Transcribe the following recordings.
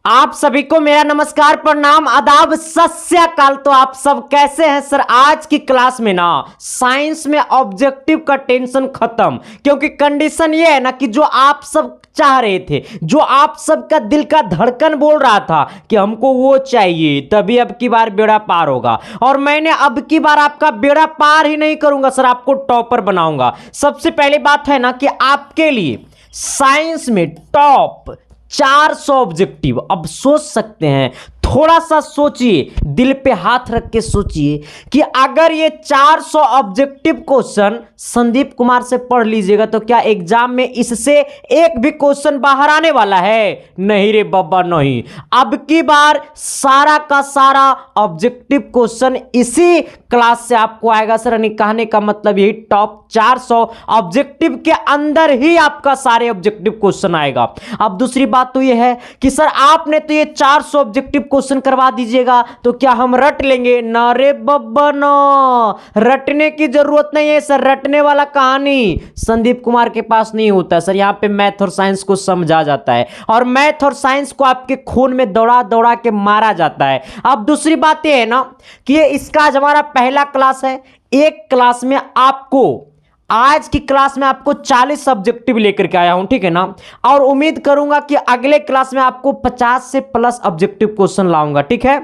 आप सभी को मेरा नमस्कार, प्रणाम, आदाब, सत श्री अकाल। तो आप सब कैसे हैं सर? आज की क्लास में ना साइंस में ऑब्जेक्टिव का टेंशन खत्म, क्योंकि कंडीशन ये है ना कि जो आप सब चाह रहे थे, जो आप सबका दिल का धड़कन बोल रहा था कि हमको वो चाहिए, तभी अब की बार बेड़ा पार होगा। और मैंने अब की बार आपका बेड़ा पार ही नहीं करूंगा सर, आपको टॉपर बनाऊंगा। सबसे पहली बात है ना कि आपके लिए साइंस में टॉप 400 ऑब्जेक्टिव। अब सोच सकते हैं, थोड़ा सा सोचिए, दिल पे हाथ रख के सोचिए कि अगर ये 400 ऑब्जेक्टिव क्वेश्चन संदीप कुमार से पढ़ लीजिएगा तो क्या एग्जाम में इससे एक भी क्वेश्चन बाहर आने वाला है? नहीं रे बाबा, नहीं। अब की बार सारा का सारा ऑब्जेक्टिव क्वेश्चन इसी क्लास से आपको आएगा सर। यानी कहने का मतलब यही टॉप 400 ऑब्जेक्टिव के अंदर ही आपका सारे ऑब्जेक्टिव क्वेश्चन आएगा। अब दूसरी बात तो यह है कि सर आपने तो ये 400 ऑब्जेक्टिव क्वेश्चन करवा दीजिएगा तो क्या हम रट लेंगे? ना रे बब्बा ना, रटने की जरूरत नहीं है सर। रटने वाला कहानी संदीप कुमार के पास नहीं होता सर। यहां पे मैथ और साइंस को समझा जाता है और मैथ और साइंस को आपके खून में दौड़ा दौड़ा के मारा जाता है। अब दूसरी बात यह है ना कि ये इसका आज हमारा पहला क्लास है। एक क्लास में आपको, आज की क्लास में आपको 40 ऑब्जेक्टिव लेकर के आया हूं, ठीक है ना। और उम्मीद करूंगा कि अगले क्लास में आपको 50 से प्लस ऑब्जेक्टिव क्वेश्चन लाऊंगा, ठीक है।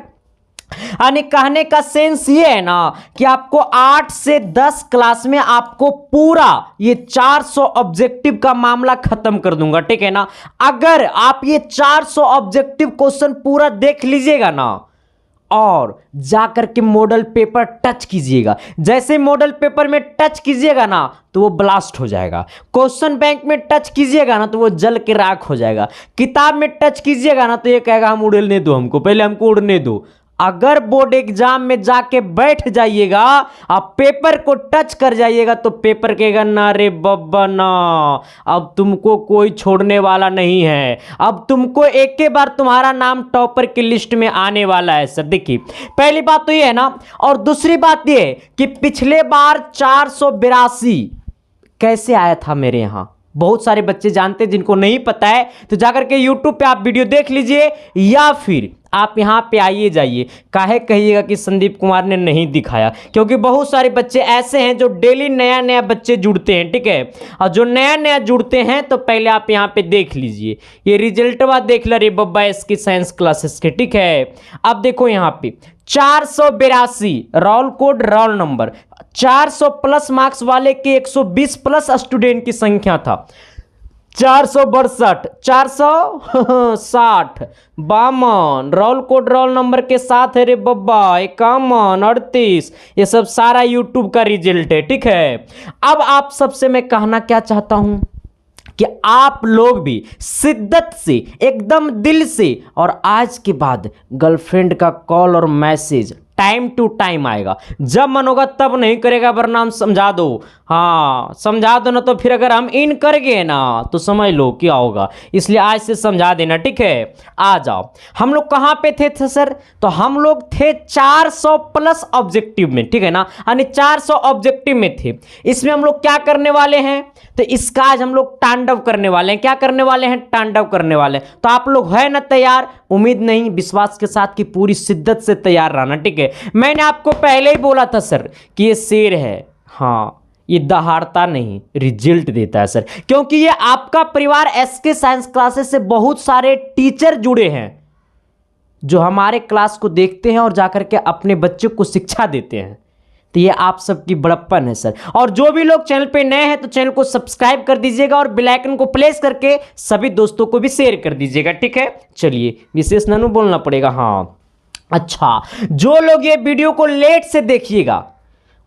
यानी कहने का सेंस ये है ना कि आपको 8 से 10 क्लास में आपको पूरा ये 400 ऑब्जेक्टिव का मामला खत्म कर दूंगा, ठीक है ना। अगर आप ये 400 ऑब्जेक्टिव क्वेश्चन पूरा देख लीजिएगा ना और जाकर के मॉडल पेपर टच कीजिएगा, जैसे मॉडल पेपर में टच कीजिएगा ना तो वो ब्लास्ट हो जाएगा। क्वेश्चन बैंक में टच कीजिएगा ना तो वो जल के राख हो जाएगा। किताब में टच कीजिएगा ना तो ये कहेगा हम उड़ने दो, हमको पहले हमको उड़ने दो। अगर बोर्ड एग्जाम में जाके बैठ जाइएगा, आप पेपर को टच कर जाइएगा तो पेपर कहेगा ना रे बब्बा ना, अब तुमको कोई छोड़ने वाला नहीं है। अब तुमको एक के बार तुम्हारा नाम टॉपर की लिस्ट में आने वाला है सर। देखिए, पहली बात तो ये है ना, और दूसरी बात ये कि पिछले बार 482 कैसे आया था मेरे यहाँ, बहुत सारे बच्चे जानते हैं। जिनको नहीं पता है तो जाकर के YouTube पे आप वीडियो देख लीजिए या फिर आप यहाँ पे आइए जाइए। काहे कहिएगा कि संदीप कुमार ने नहीं दिखाया, क्योंकि बहुत सारे बच्चे ऐसे हैं जो डेली नया नया बच्चे जुड़ते हैं, ठीक है। और जो नया नया जुड़ते हैं तो पहले आप यहाँ पे देख लीजिए, ये रिजल्टवा देख लो रे बब्बा इसकी साइंस क्लासेस के, ठीक है। अब देखो यहाँ पे 482 roll code, roll number, 400 plus marks वाले के 120 प्लस स्टूडेंट की संख्या था। 462, 460, 52 रोल कोड रोल नंबर के साथ है रे बब्बा, 51, 38, ये सब सारा यूट्यूब का रिजल्ट है, ठीक है। अब आप सबसे मैं कहना क्या चाहता हूं कि आप लोग भी शिद्दत से, एकदम दिल से, और आज के बाद गर्लफ्रेंड का कॉल और मैसेज टाइम टू टाइम आएगा। जब मन होगा तब नहीं करेगा, वरना हम समझा दो, हाँ समझा दो ना तो फिर अगर हम इन कर गए ना तो समझ लो क्या होगा। इसलिए आज से समझा देना, ठीक है। आ जाओ, हम लोग कहाँ पे थे सर? तो हम लोग थे 400 प्लस ऑब्जेक्टिव में, ठीक है ना। यानी 400 ऑब्जेक्टिव में थे। इसमें हम लोग क्या करने वाले हैं? तो इसका आज हम लोग तांडव करने वाले हैं। क्या करने वाले हैं? तांडव करने वाले हैं। तो आप लोग है ना तैयार? उम्मीद नहीं, विश्वास के साथ कि पूरी शिद्दत से तैयार रहना, ठीक है। मैंने आपको पहले ही बोला था सर कि ये शेर है, हाँ ये दहाड़ता नहीं, रिजल्ट देता है सर। क्योंकि ये आपका परिवार एसके साइंस क्लासेस से बहुत सारे टीचर जुड़े हैं जो हमारे क्लास को देखते हैं और जाकर के अपने बच्चों को शिक्षा देते हैं। तो ये आप सबकी बड़प्पन है सर। और जो भी लोग चैनल पे नए हैं तो चैनल को सब्सक्राइब कर दीजिएगा और बेल आइकन को प्रेस करके सभी दोस्तों को भी शेयर कर दीजिएगा, ठीक है। चलिए, विशेष नानू बोलना पड़ेगा, हाँ। अच्छा, जो लोग ये वीडियो को लेट से देखिएगा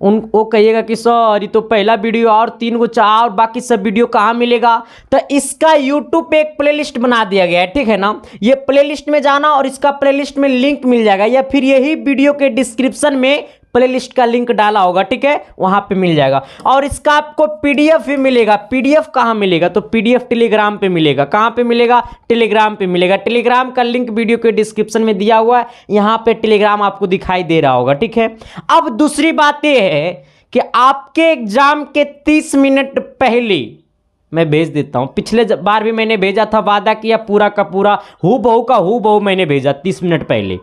उनको कहिएगा कि सर ये तो पहला वीडियो और 3 गो और बाकी सब वीडियो कहाँ मिलेगा? तो इसका यूट्यूब पे एक प्लेलिस्ट बना दिया गया है, ठीक है ना। ये प्लेलिस्ट में जाना और इसका प्लेलिस्ट में लिंक मिल जाएगा, या फिर यही वीडियो के डिस्क्रिप्शन में प्लेलिस्ट का लिंक डाला होगा, ठीक है, वहां पे मिल जाएगा। और इसका आपको पीडीएफ भी मिलेगा। पीडीएफ कहाँ मिलेगा? तो पीडीएफ टेलीग्राम पे मिलेगा। कहाँ पे मिलेगा? टेलीग्राम पे मिलेगा। टेलीग्राम का लिंक वीडियो के डिस्क्रिप्शन में दिया हुआ है, यहाँ पे टेलीग्राम आपको दिखाई दे रहा होगा, ठीक है। अब दूसरी बात यह है कि आपके एग्जाम के 30 मिनट पहले मैं भेज देता हूँ। पिछले बार भी मैंने भेजा था, वादा किया पूरा का पूरा हूबहू का हूबहू मैंने भेजा 30 मिनट पहले।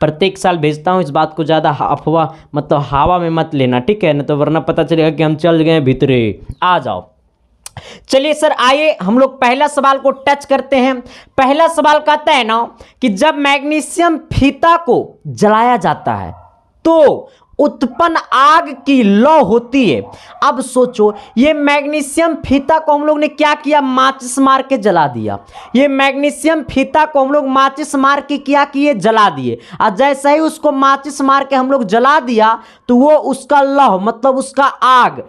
प्रत्येक साल भेजता हूँ, इस बात को ज़्यादा अफवाह मतलब हवा में मत लेना, ठीक है ना, तो वरना पता चलेगा कि हम चल गए भीतरे। आ जाओ, चलिए सर आइए हम लोग पहला सवाल को टच करते हैं। पहला सवाल कहता है ना कि जब मैग्नीशियम फीता को जलाया जाता है तो उत्पन्न आग की लौ होती है। अब सोचो, ये मैग्नीशियम फीता को हम लोग ने क्या किया, माचिस मार के जला दिया। ये मैग्नीशियम फीता को हम लोग माचिस मार के क्या किए, जला दिए। और जैसे ही उसको माचिस मार के हम लोग जला दिया तो वो उसका लौ मतलब उसका आग,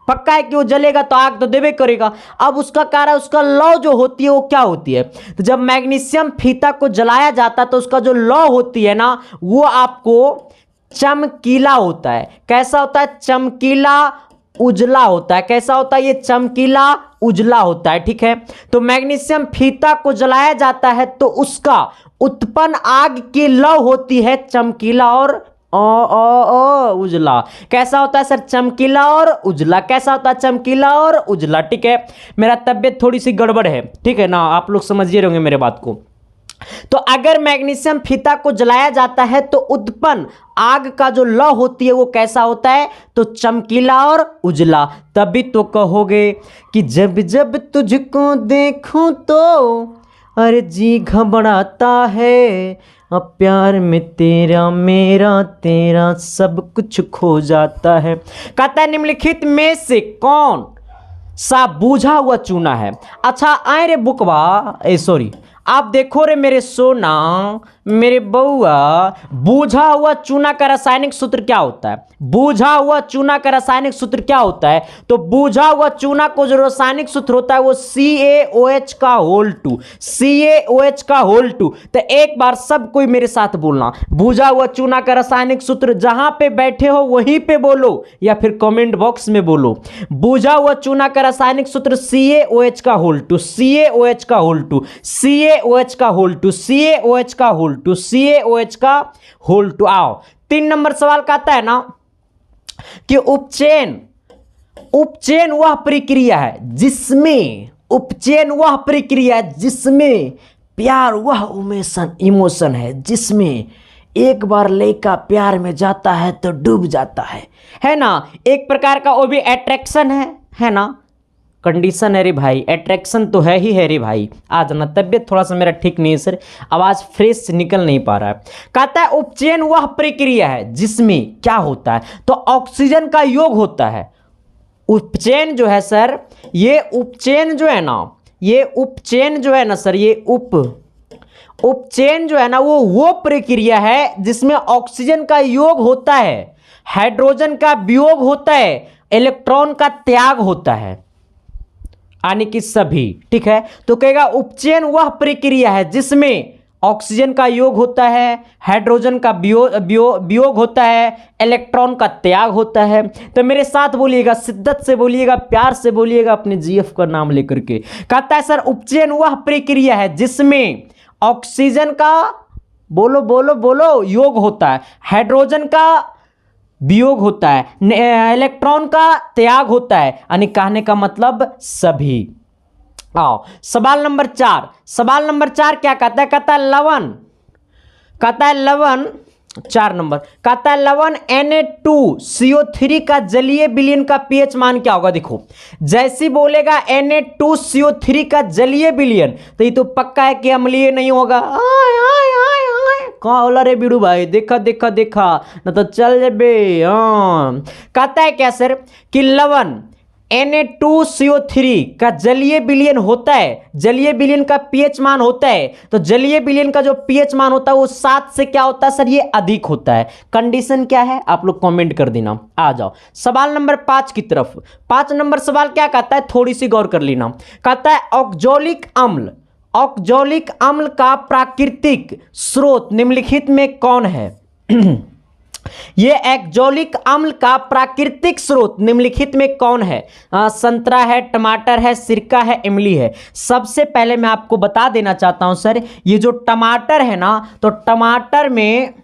पक्का है कि वो जलेगा तो आग तो देवे करेगा। अब उसका कारण उसका लौ जो होती है वो क्या होती है, तो जब मैग्नीशियम फीता को जलाया जाता है तो उसका जो लौ होती है ना वो आपको चमकीला होता है। कैसा होता है, चमकीला उजला होता है। कैसा होता है, ये चमकीला उजला होता है, ठीक है। तो मैग्नीशियम फीता को जलाया जाता है तो उसका उत्पन्न आग की लौ होती है चमकीला और उजला। कैसा होता है सर, चमकीला और उजला। कैसा होता है, चमकीला और उजला, ठीक है। मेरा तबीयत थोड़ी सी गड़बड़ है, ठीक है ना, आप लोग समझिए रहेंगे मेरे बात को। तो अगर मैग्नीशियम फीता को जलाया जाता है तो उत्पन्न आग का जो लौ होती है वो कैसा होता है, तो चमकीला और उजला। तभी तो कहोगे कि जब जब तुझको देखूं तो अरे जी घबराता है, अब प्यार में तेरा मेरा तेरा सब कुछ खो जाता है। कहता है निम्नलिखित में से कौन सा बूझा हुआ चूना है। अच्छा आए रे बुकवा, सॉरी आप देखो रे मेरे सोना मेरे बउआ, बूझा हुआ चूना का रासायनिक सूत्र क्या होता है। बूझा हुआ चूना का रासायनिक सूत्र क्या होता है, तो बूझा हुआ चूना को जो रासायनिक सूत्र होता है वो CaOH का होल 2, CaOH का होल 2। तो एक बार सब कोई मेरे साथ बोलना, बूझा हुआ चूना का रासायनिक सूत्र, जहां पे बैठे हो वहीं पे बोलो या फिर कमेंट बॉक्स में बोलो। बूझा हुआ चूना का रासायनिक सूत्र CaOH का होल 2, CaOH का होल 2, CaOH का होल 2, CaOH का होल 2, CaOH का होल 2। आओ 3 नंबर सवाल का आता है ना कि उपचयन, उपचयन वह प्रक्रिया है जिसमें, उपचयन वह प्रक्रिया है जिसमें प्यार वह इमोशन है जिसमें एक बार लड़का प्यार में जाता है तो डूब जाता है ना। एक प्रकार का वो भी अट्रैक्शन है ना, कंडीशन है रे भाई, अट्रैक्शन तो है ही है रे भाई। आज ना तबियत थोड़ा सा मेरा ठीक नहीं है सर, आवाज फ्रेश निकल नहीं पा रहा है। कहता है उपचयन वह प्रक्रिया है जिसमें क्या होता है, तो ऑक्सीजन का योग होता है। उपचयन जो है सर, ये उपचयन जो है ना, ये उपचयन जो है ना सर, ये उपचयन जो है ना वो प्रक्रिया है जिसमें ऑक्सीजन का योग होता है, हाइड्रोजन का वियोग होता है, इलेक्ट्रॉन का त्याग होता है, यानी कि सभी, ठीक है। तो कहेगा उपचयन वह प्रक्रिया है जिसमें ऑक्सीजन का योग होता है, हाइड्रोजन का वियोग होता है, इलेक्ट्रॉन का त्याग होता है। तो मेरे साथ बोलिएगा, शिद्दत से बोलिएगा, प्यार से बोलिएगा, अपने जीएफ का नाम लेकर के। कहता है सर उपचयन वह प्रक्रिया है जिसमें ऑक्सीजन का, बोलो बोलो बोलो, योग होता है, हाइड्रोजन का वियोग होता है, इलेक्ट्रॉन का त्याग होता है, यानी कहने का मतलब सभी। आओ सवाल नंबर 4, सवाल नंबर 4 क्या कहता है, कहता है लवण, कहता है लवण 4 नंबर, कहता है लवण Na2CO3 का जलीय विलयन का पीएच मान क्या होगा। देखो जैसी बोलेगा Na2CO3 का जलीय विलयन तो ये तो पक्का है कि अम्लीय नहीं होगा। कहाँ होला रे बीड़ू भाई, देखा देखा देखा ना तो चल जेबे। कहता है क्या सर कि लवण Na2CO3 का जलीय विलयन होता है, जलीय विलयन का पीएच मान होता है, तो जलीय विलयन का जो पीएच मान होता है वो 7 से क्या होता है सर, ये अधिक होता है। कंडीशन क्या है आप लोग कमेंट कर देना। आ जाओ सवाल नंबर 5 की तरफ। 5 नंबर सवाल क्या कहता है, थोड़ी सी गौर कर लेना। कहता है ऑक्जेलिक अम्ल, ऑक्जेलिक अम्ल का प्राकृतिक स्रोत निम्नलिखित में कौन है। ये ऑक्जेलिक अम्ल का प्राकृतिक स्रोत निम्नलिखित में कौन है। संतरा है, टमाटर है, सिरका है, इमली है। सबसे पहले मैं आपको बता देना चाहता हूं सर, ये जो टमाटर है ना, तो टमाटर में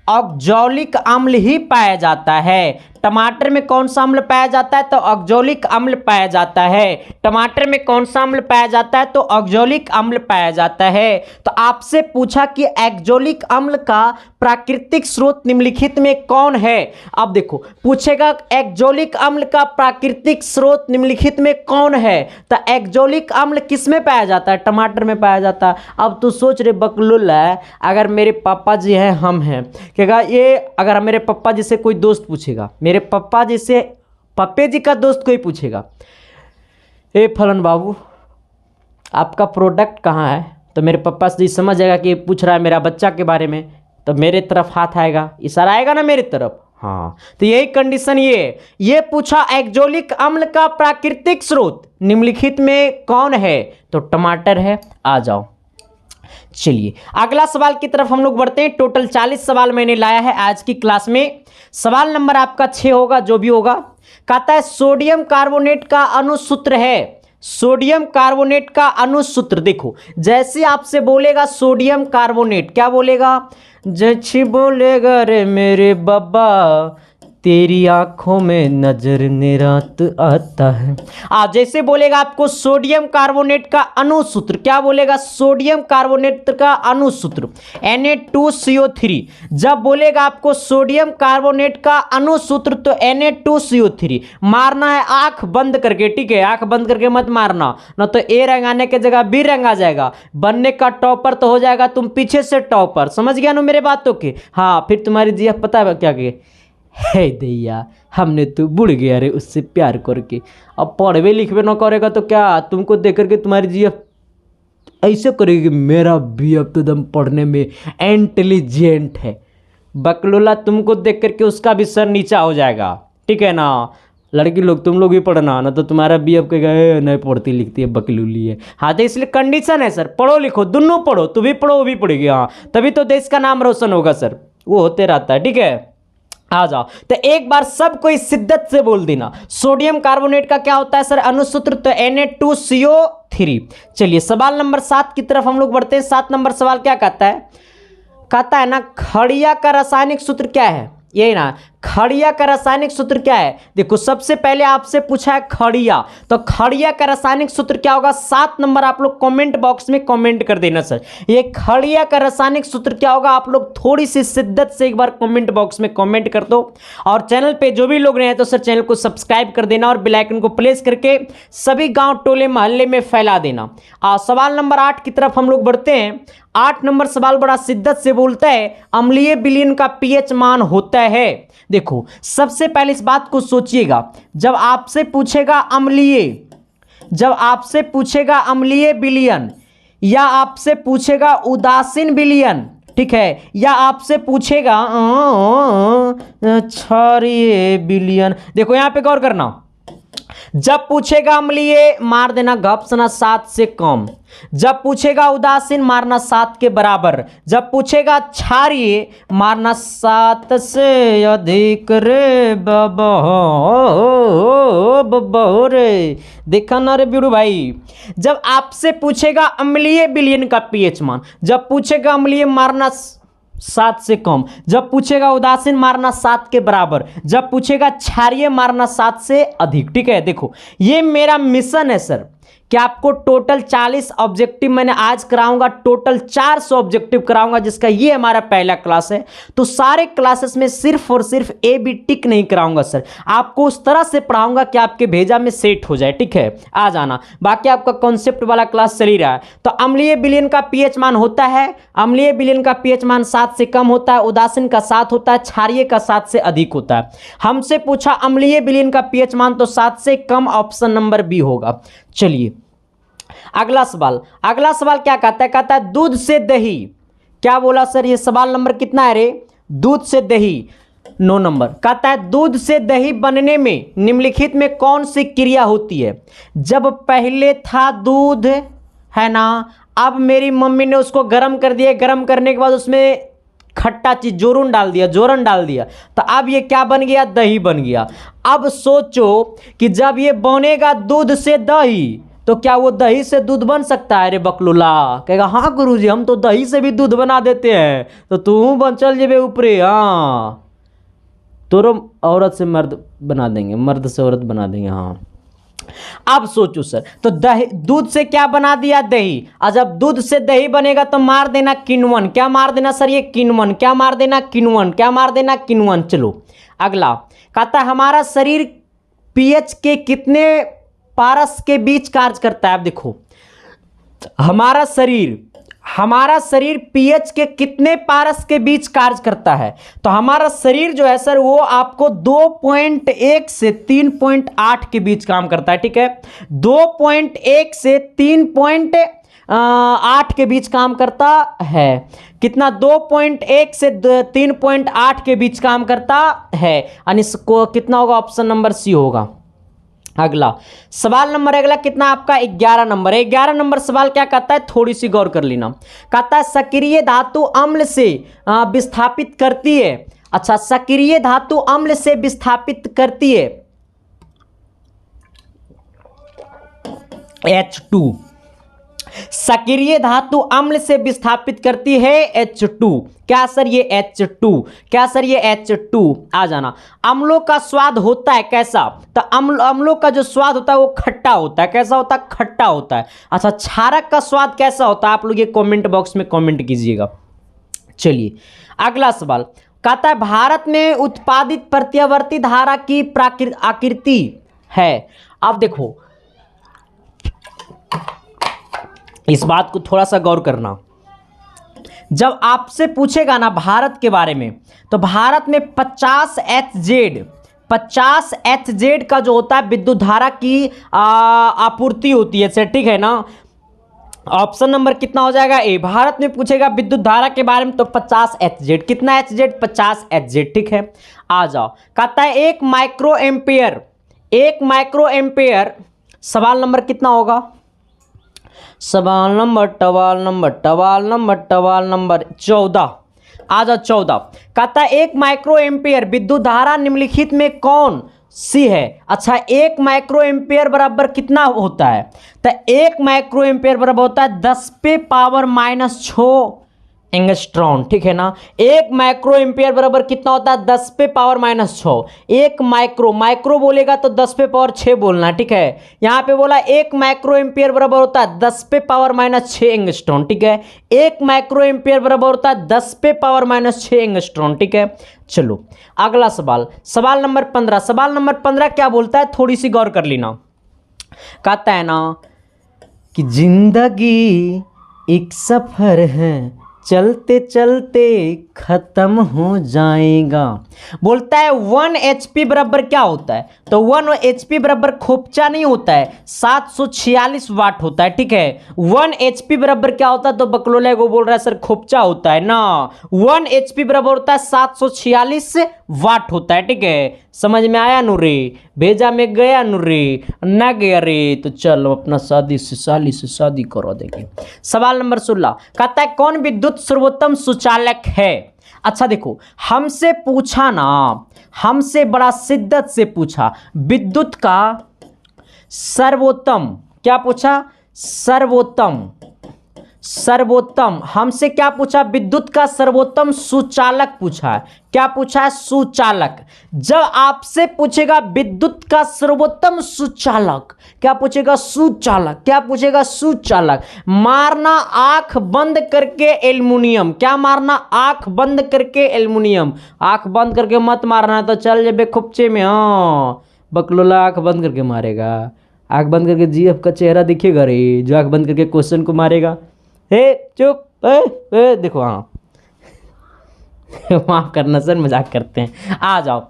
ऑक्जेलिक अम्ल ही पाया जाता है। टमाटर में कौन सा अम्ल पाया जाता है? तो ऑक्जेलिक अम्ल पाया जाता है। टमाटर में कौन सा अम्ल पाया जाता है? तो ऑक्जेलिक अम्ल पाया जाता है। तो आपसे पूछा कि ऑक्जेलिक अम्ल का प्राकृतिक स्रोत निम्नलिखित में कौन है? अब देखो पूछेगा ऑक्जेलिक अम्ल का प्राकृतिक स्रोत निम्नलिखित में कौन है? तो ऑक्जेलिक अम्ल किस में पाया जाता है? टमाटर में पाया जाता है। अब तू सोच रे बकलुल्ला, अगर मेरे पापा जी हैं, हम हैं, कहेगा ये, अगर मेरे पापा जी से कोई दोस्त पूछेगा, मेरे पापा जी से पप्पे जी का दोस्त कोई पूछेगा, ए फलन बाबू आपका प्रोडक्ट कहाँ है? तो मेरे पापा जी समझ जाएगा कि पूछ रहा है मेरा बच्चा के बारे में, तो मेरे तरफ हाथ आएगा, इशारा आएगा ना मेरे तरफ। हाँ, तो यही कंडीशन ये पूछा ऑक्जेलिक अम्ल का प्राकृतिक स्रोत निम्नलिखित में कौन है? तो टमाटर है। आ जाओ, चलिए अगला सवाल की तरफ हम लोग बढ़ते हैं। टोटल 40 सवाल मैंने लाया है आज की क्लास में। सवाल नंबर आपका 6 होगा, जो भी होगा। कहता है सोडियम कार्बोनेट का अणुसूत्र है। सोडियम कार्बोनेट का अणुसूत्र देखो, जैसे आपसे बोलेगा सोडियम कार्बोनेट, क्या बोलेगा? जैसे बोलेगा रे मेरे बाबा तेरी आंखों में नजर निरात आता है। जैसे बोलेगा आपको सोडियम कार्बोनेट का अणुसूत्र, क्या बोलेगा? सोडियम कार्बोनेट का अणुसूत्र Na2CO3। जब बोलेगा आपको सोडियम कार्बोनेट का अणुसूत्र तो Na2CO3 मारना है आंख बंद करके, ठीक है? आंख बंद करके मत मारना, ना तो ए रंगाने के जगह बी रंगा जाएगा। बनने का टॉपर तो हो जाएगा तुम पीछे से टॉपर, समझ गया ना मेरे बातों के? हाँ, फिर तुम्हारी जी पता है क्या कहे, हे दैया हमने तो बुढ़ गया रे उससे प्यार करके। अब पढ़वे लिखवे ना करेगा तो क्या तुमको देख करके तुम्हारी जी ऐसे करेगी? मेरा भी अब तो दम पढ़ने में इंटेलिजेंट है। बकलोला तुमको देख करके उसका भी सर नीचा हो जाएगा, ठीक है ना? लड़की लोग तुम लोग भी पढ़ना, ना तो तुम्हारा भी अब कहेगा नहीं पढ़ती लिखती है बकलूली है। हाँ, तो इसलिए कंडीशन है सर, पढ़ो लिखो दोनों पढ़ो, तू भी पढ़ो वो भी पढ़ेगी। हाँ, तभी तो देश का नाम रोशन होगा सर, वो होते रहता है, ठीक है? आ जाओ, तो एक बार सब कोई शिद्दत से बोल देना, सोडियम कार्बोनेट का क्या होता है सर? अणुसूत्र तो Na2CO3। चलिए सवाल नंबर 7 की तरफ हम लोग बढ़ते हैं। 7 नंबर सवाल क्या कहता है? कहता है ना खड़िया का रासायनिक सूत्र क्या है? यही ना, खड़िया का रासायनिक सूत्र क्या है? देखो सबसे पहले आपसे पूछा है खड़िया, तो खड़िया का रासायनिक सूत्र क्या होगा? 7 नंबर आप लोग कमेंट बॉक्स में कमेंट कर देना सर, ये खड़िया का रासायनिक सूत्र क्या होगा? आप लोग थोड़ी सी शिद्दत से एक बार कमेंट बॉक्स में कमेंट कर दो। और चैनल पे जो भी लोग रहे हैं तो सर चैनल को सब्सक्राइब कर देना और बेल आइकन को प्रेस करके सभी गाँव टोले मोहल्ले में फैला देना। सवाल नंबर 8 की तरफ हम लोग बढ़ते हैं। 8 नंबर सवाल बड़ा शिद्दत से बोलता है अम्लीय विलयन का पीएच मान होता है। देखो सबसे पहले इस बात को सोचिएगा, जब आपसे पूछेगा अम्लीय विलयन या आपसे पूछेगा उदासीन विलयन, ठीक है, या आपसे पूछेगा क्षारीय विलयन, देखो यहां पे गौर करना, जब पूछेगा अम्लीय मार देना घपसना 7 से कम, जब पूछेगा उदासीन मारना 7 के बराबर, जब पूछेगा क्षारीय मारना 7 से अधिक रे बाबा रे। देखा ना रे बिड़ू भाई, जब आपसे पूछेगा अम्लीय विलयन का पीएच मान, जब पूछेगा अम्लीय मारना 7 से कम, जब पूछेगा उदासीन मारना 7 के बराबर, जब पूछेगा क्षारीय मारना 7 से अधिक, ठीक है? देखो ये मेरा मिशन है सर कि आपको टोटल 40 ऑब्जेक्टिव मैंने आज कराऊंगा, टोटल 400 ऑब्जेक्टिव कराऊंगा, जिसका ये हमारा पहला क्लास है। तो सारे क्लासेस में सिर्फ और सिर्फ ए बी टिक नहीं कराऊंगा सर, आपको उस तरह से पढ़ाऊंगा कि आपके भेजा में सेट हो जाए, ठीक है? आ जाना, बाकी आपका कॉन्सेप्ट वाला क्लास चल ही रहा है। तो अम्लीय विलयन का पीएच मान होता है, अम्लीय विलयन का पीएच मान 7 से कम होता है, उदासीन का 7 होता है, क्षारीय का 7 से अधिक होता है। हमसे पूछा अम्लीय विलयन का पीएच मान, तो 7 से कम, ऑप्शन नंबर बी होगा। चलिए अगला सवाल क्या कहता है? कहता है दूध से दही, क्या बोला सर? ये सवाल नंबर कितना है रे? दूध से दही 9 नंबर। कहता है दूध से दही बनने में निम्नलिखित में कौन सी क्रिया होती है? जब पहले था दूध है ना, अब मेरी मम्मी ने उसको गर्म कर दिया, गर्म करने के बाद उसमें खट्टा चीज जोरन डाल दिया, तो अब ये क्या बन गया? दही बन गया। अब सोचो कि जब ये बनेगा दूध से दही, तो क्या वो दही से दूध बन सकता है रे बकलुला? कहेगा हाँ गुरुजी हम तो दही से भी दूध बना देते हैं, तो तू चल जेबे ऊपरे। हाँ तो औरत से मर्द बना देंगे, मर्द से औरत बना देंगे। हाँ, अब सोचो सर, तो दही, दूध से क्या बना दिया? दही। और जब दूध से दही बनेगा तो मार देना किण्वन। क्या मार देना सर? ये किण्वन। क्या मार देना? किण्वन। क्या मार देना? किण्वन। चलो अगला कहता है हमारा शरीर पीएच के कितने पारस के बीच कार्य करता है? अब देखो, हमारा शरीर पीएच के कितने पारस के बीच कार्य करता है? तो हमारा शरीर जो है सर वो आपको 2.1 से 3.8 के बीच काम करता है। ठीक है, 2.1 से 3.8 के बीच काम करता है। कितना? 2.1 से 3.8 के बीच काम करता है। यानी इसको कितना होगा? ऑप्शन नंबर सी होगा। अगला सवाल नंबर अगला कितना आपका? 11 नंबर है। 11 नंबर सवाल क्या कहता है? थोड़ी सी गौर कर लेना। कहता है सक्रिय धातु अम्ल से विस्थापित करती है। अच्छा, सक्रिय धातु अम्ल से विस्थापित करती है H2। सक्रिय धातु अम्ल से विस्थापित करती है H2। क्या सर? ये H2। क्या सर? ये H2। आ जाना। अम्लों का स्वाद होता है कैसा? तो अम्लों का जो स्वाद होता है वो खट्टा होता है। कैसा होता है? खट्टा होता है। अच्छा, क्षारक का स्वाद कैसा होता है? आप लोग ये कमेंट बॉक्स में कमेंट कीजिएगा। चलिए अगला सवाल कहता है भारत में उत्पादित प्रत्यावर्ती धारा की आकृति है। अब देखो, इस बात को थोड़ा सा गौर करना। जब आपसे पूछेगा ना भारत के बारे में, तो भारत में 50 HZ का जो होता है विद्युत धारा की आपूर्ति होती है। ठीक है ना? ऑप्शन नंबर कितना हो जाएगा? ए। भारत में पूछेगा विद्युत धारा के बारे में तो 50 HZ। कितना HZ? 50 HZ। ठीक है, आ जाओ। कहता है 1 माइक्रो एम्पियर सवाल नंबर कितना होगा? सवाल नंबर 14। आ जाओ 14। कहता है 1 माइक्रो एम्पियर विद्युत धारा निम्नलिखित में कौन सी है? अच्छा, 1 माइक्रो एम्पियर बराबर कितना होता है? तो 1 माइक्रो एम्पियर बराबर होता है 10⁻⁻6 एंगस्ट्रॉन। ठीक है ना? 1 माइक्रो एम्पियर बराबर कितना होता है? 10⁻⁻6। 1 माइक्रो बोलेगा तो 10⁻6 बोलना। ठीक है, यहाँ पे बोला 1 माइक्रो एम्पियर बराबर होता है 10⁻⁻6 एंगस्ट्रॉन। ठीक है, 1 माइक्रो एम्पियर बराबर होता है 10⁻⁻6 एंगस्ट्रॉन। ठीक है, चलो अगला सवाल, सवाल नंबर 15। सवाल नंबर 15 क्या बोलता है? थोड़ी सी गौर कर लेना। कहता है ना कि जिंदगी एक सफर है, चलते चलते खत्म हो जाएगा। बोलता है 1 HP बराबर क्या होता है? तो 1 HP बराबर खोपचा नहीं होता है, 746 वाट होता है। ठीक है, 1 HP बराबर क्या होता है? तो बकलोला को बोल रहा है सर खोपचा होता है ना। 1 HP बराबर होता है 746 वाट होता है। ठीक है, समझ में आया नु रे? भेजा में गया नु रे? ना गया रे? तो चलो अपना साली से शादी करो देंगे। सवाल नंबर 16 कहता है कौन विद्युत सर्वोत्तम सुचालक है? अच्छा देखो, हमसे पूछा ना, हमसे बड़ा शिद्दत से पूछा विद्युत का सर्वोत्तम। क्या पूछा? सर्वोत्तम हमसे क्या पूछा? विद्युत का सर्वोत्तम सुचालक पूछा है। क्या पूछा है? सुचालक। जब आपसे पूछेगा विद्युत का सर्वोत्तम सुचालक, क्या पूछेगा? सुचालक। क्या पूछेगा? सुचालक। मारना आंख बंद करके एल्युमिनियम। क्या मारना? आंख बंद करके एल्युमिनियम। आंख बंद करके मत मारना तो चल जेबे खुपचे में। हाँ, बकलोला आंख बंद करके मारेगा। आंख बंद करके जीएफ का चेहरा दिखेगा रे, जो आंख बंद करके क्वेश्चन को मारेगा। हे चुप, देखो। हाँ माफ करना सर, मजाक करते हैं। आ जाओ,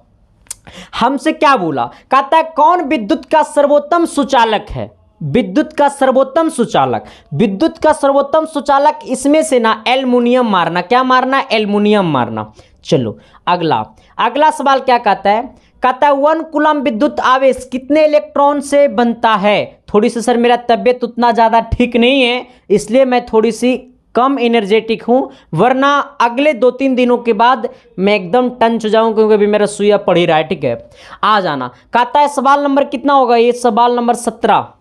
हमसे क्या बोला? कहता है कौन विद्युत का सर्वोत्तम सुचालक है? विद्युत का सर्वोत्तम सुचालक, विद्युत का सर्वोत्तम सुचालक इसमें से ना एल्युमिनियम मारना। क्या मारना? एल्युमिनियम मारना। चलो अगला सवाल क्या कहता है? कहता है 1 कूलम विद्युत आवेश कितने इलेक्ट्रॉन से बनता है? थोड़ी सी सर मेरा तबीयत उतना ज़्यादा ठीक नहीं है, इसलिए मैं थोड़ी सी कम एनर्जेटिक हूँ, वरना अगले 2-3 दिनों के बाद मैं एकदम टंच हो जाऊँ, क्योंकि अभी मेरा सुइया पड़ ही रहा है। ठीक है, आ जाना। कहता है सवाल नंबर कितना होगा? ये सवाल नंबर 17।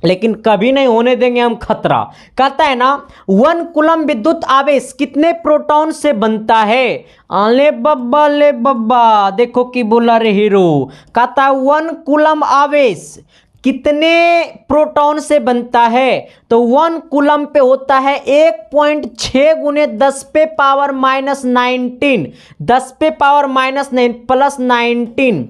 लेकिन कभी नहीं होने देंगे हम खतरा। कहता है ना 1 कूलम विद्युत आवेश कितने प्रोटॉन से बनता है। ले बब्बा देखो कि बोला रे हीरो। कहता है 1 कूलम आवेश कितने प्रोटॉन से बनता है, तो 1 कूलम पे होता है 1.6 गुने 10 पे पावर -19 10 पे पावर -9 प्लस 19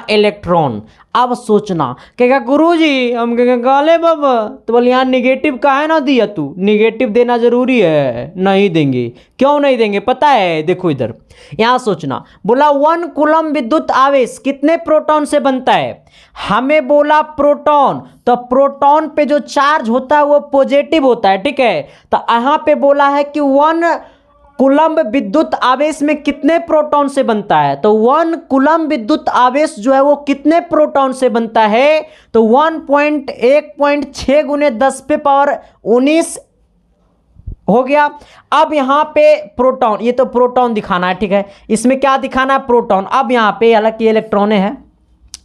इलेक्ट्रॉन। अब सोचना कहेगा गुरुजी, हम कहेंगे गाले बाबा, तो बोले यहाँ निगेटिव काहे ना दिया तू, निगेटिव देना जरूरी है। नहीं देंगे। क्यों नहीं देंगे पता है, देखो इधर यहाँ सोचना। बोला 1 कूलम विद्युत आवेश कितने प्रोटॉन से बनता है, हमें बोला प्रोटॉन, तो प्रोटॉन पे जो चार्ज होता है वो पॉजिटिव होता है, ठीक है। तो यहाँ पे बोला है कि 1 कूलम विद्युत आवेश में कितने प्रोटॉन से बनता है, तो 1 कूलम विद्युत आवेश जो है वो कितने प्रोटॉन से बनता है, तो 1.6 गुने 10 पे पावर 19 हो गया। अब यहां पे प्रोटॉन, ये तो प्रोटॉन दिखाना है, ठीक है। इसमें क्या दिखाना है, प्रोटॉन। अब यहां पे हालांकि इलेक्ट्रॉन है।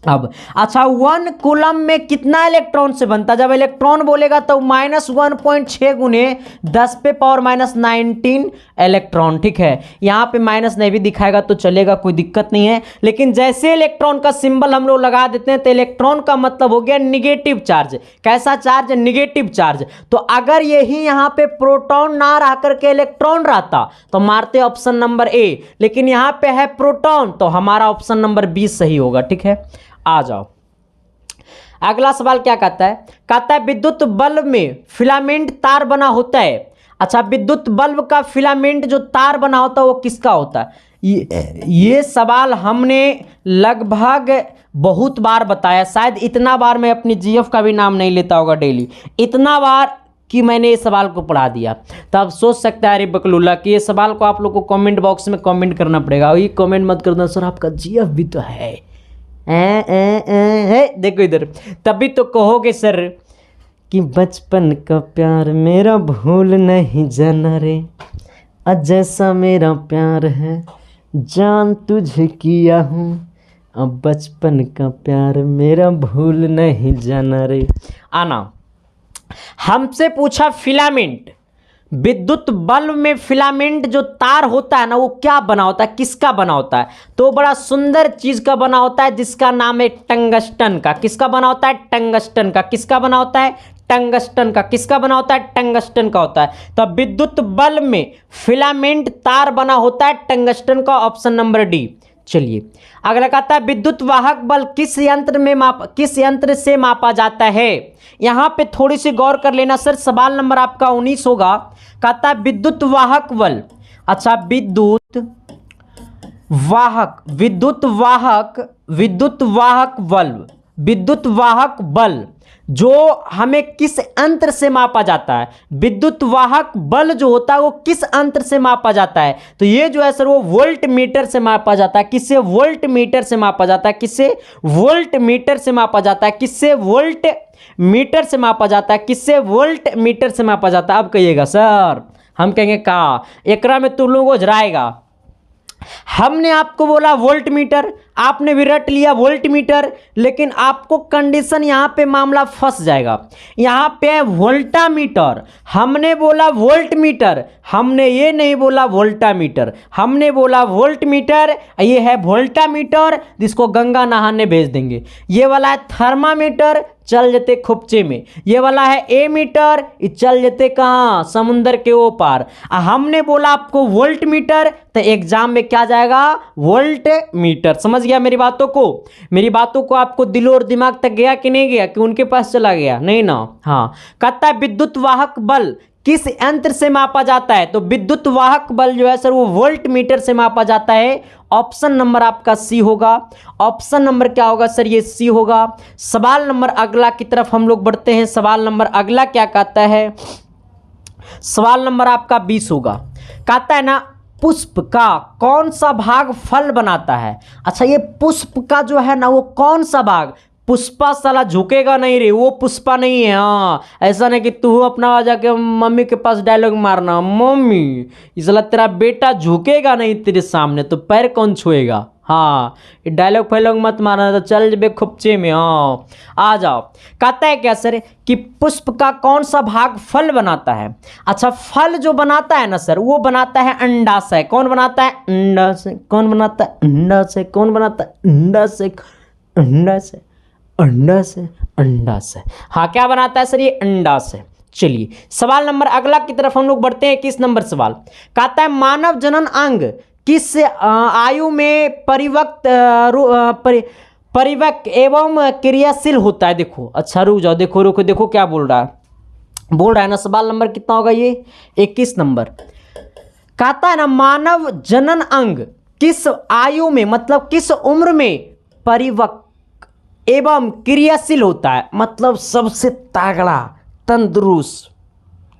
अब अच्छा 1 कूलम में कितना इलेक्ट्रॉन से बनता है, जब इलेक्ट्रॉन बोलेगा तो -1.6 गुने 10 पे पावर -19 इलेक्ट्रॉन, ठीक है। यहाँ पे माइनस नहीं भी दिखाएगा तो चलेगा, कोई दिक्कत नहीं है। लेकिन जैसे इलेक्ट्रॉन का सिंबल हम लोग लगा देते हैं तो इलेक्ट्रॉन का मतलब हो गया निगेटिव चार्ज। कैसा चार्ज, निगेटिव चार्ज। तो अगर यही यहाँ पे प्रोटॉन ना रह करके इलेक्ट्रॉन रहता तो मारते ऑप्शन नंबर ए, लेकिन यहाँ पे है प्रोटॉन तो हमारा ऑप्शन नंबर 20 सही होगा, ठीक है। आ जाओ अगला सवाल क्या कहता है, कहता है विद्युत बल्ब में फिलामेंट तार बना होता है। अच्छा, विद्युत बल्ब का फिलामेंट जो तार बना होता है वो किसका होता है। ये सवाल हमने लगभग बहुत बार बताया, शायद इतना बार मैं अपनी जीएफ का भी नाम नहीं लेता होगा डेली, इतना बार कि मैंने इस सवाल को पढ़ा दिया। तो आप सोच सकते हैं अरे बकलूला कि ये सवाल को आप लोग को कमेंट बॉक्स में कमेंट करना पड़ेगा। और ये कमेंट मत करना सर आपका जीएफ भी तो है। देखो इधर, तभी तो कहोगे सर कि बचपन का प्यार मेरा भूल नहीं जाना रे, जैसा मेरा प्यार है जान तुझे किया हूँ, अब बचपन का प्यार मेरा भूल नहीं जाना रे। आना, हमसे पूछा फिलामेंट, विद्युत बल्ब में फिलामेंट जो तार होता है ना वो क्या बना होता है, किसका बना होता है, तो बड़ा सुंदर चीज का बना होता है जिसका नाम है टंगस्टन का। किसका बना होता है, टंगस्टन का। किसका बना होता है, टंगस्टन का। किसका बना होता है, टंगस्टन का होता है। तो विद्युत बल्ब में फिलामेंट तार बना होता है टंगस्टन का, ऑप्शन नंबर डी। चलिए अगला कहता है विद्युत वाहक बल किस यंत्र से मापा जाता है। यहां पे थोड़ी सी गौर कर लेना सर, सवाल नंबर आपका 19 होगा। कहता है विद्युत वाहक बल। अच्छा, विद्युत वाहक बल जो हमें किस यंत्र से मापा जाता है, विद्युत वाहक बल जो होता है वो किस यंत्र से मापा जाता है, तो ये जो है सर वो वोल्ट मीटर से मापा जाता है। किससे, वोल्ट मीटर से मापा जाता है। किससे, वोल्ट मीटर से मापा जाता है। किससे, वोल्ट मीटर से मापा जाता है। किससे, वोल्ट मीटर से मापा जाता है। अब कहिएगा सर, हम कहेंगे का एकरा में तुम लोगों को जराएगा। हमने आपको बोला वोल्ट मीटर, आपने भी रट लिया वोल्ट मीटर, लेकिन आपको कंडीशन यहां पे मामला फंस जाएगा। यहां पे वोल्टा मीटर, हमने बोला वोल्ट मीटर, हमने ये नहीं बोला वोल्टा मीटर, हमने बोला वोल्ट मीटर। ये है वोल्टा मीटर जिसको गंगा नहाने भेज देंगे। ये वाला है थर्मामीटर, चल जेते खुपचे में। ये वाला है ए मीटर, ये चल जेते कहाँ, समुंदर के ओ पार। हमने बोला आपको वोल्ट मीटर, तो एग्जाम में क्या जाएगा, वोल्ट मीटर। समझ गया मेरी बातों को, मेरी बातों को आपको दिलो और दिमाग तक गया कि नहीं गया, कि उनके पास चला गया, नहीं ना। हाँ, कहता है विद्युत वाहक बल किस यंत्र से मापा जाता है, तो विद्युत वाहक बल जो है सर वो वोल्ट मीटर से मापा जाता है। ऑप्शन नंबर आपका सी होगा। ऑप्शन नंबर क्या होगा सर, ये सी होगा। सवाल नंबर अगला की तरफ हम लोग बढ़ते हैं। सवाल नंबर अगला क्या कहता है, सवाल नंबर आपका 20 होगा। कहता है ना पुष्प का कौन सा भाग फल बनाता है। अच्छा, ये पुष्प का जो है ना वो कौन सा भाग, पुष्पा साला झुकेगा नहीं रे, वो पुष्पा नहीं है। हाँ, ऐसा नहीं कि तू अपना जाके मम्मी के पास डायलॉग मारना, मम्मी इस साला तेरा बेटा झुकेगा नहीं तेरे सामने तो पैर कौन छुएगा। हाँ, डायलॉग फैलॉग मत मारना तो चल जबे खुपचे में। हाँ, आ जाओ। कहता है क्या सर कि पुष्प का कौन सा भाग फल बनाता है? अच्छा, फल जो बनाता है ना सर, वो बनाता है अंडाशय। कौन बनाता है? अंडाशय। कौन बनाता है? अंडाशय। कौन बनाता है? अंडाशय। अंडाशय, अंडाशय, अंडाशय। हाँ, क्या बनाता है सर? ये अंडाशय। चलिए सवाल नंबर अगला की तरफ हम लोग बढ़ते हैं। 21 नंबर सवाल कहता है मानव जनन अंग किस आयु में परिवक्व एवं क्रियाशील होता है? देखो, अच्छा रुक जाओ, देखो रुको, देखो क्या बोल रहा है ना। सवाल नंबर कितना होगा ये? 21 नंबर। कहता है ना मानव जनन अंग किस आयु में, मतलब किस उम्र में परिवक्व एवं क्रियाशील होता है? मतलब सबसे तगड़ा तंदुरुस्त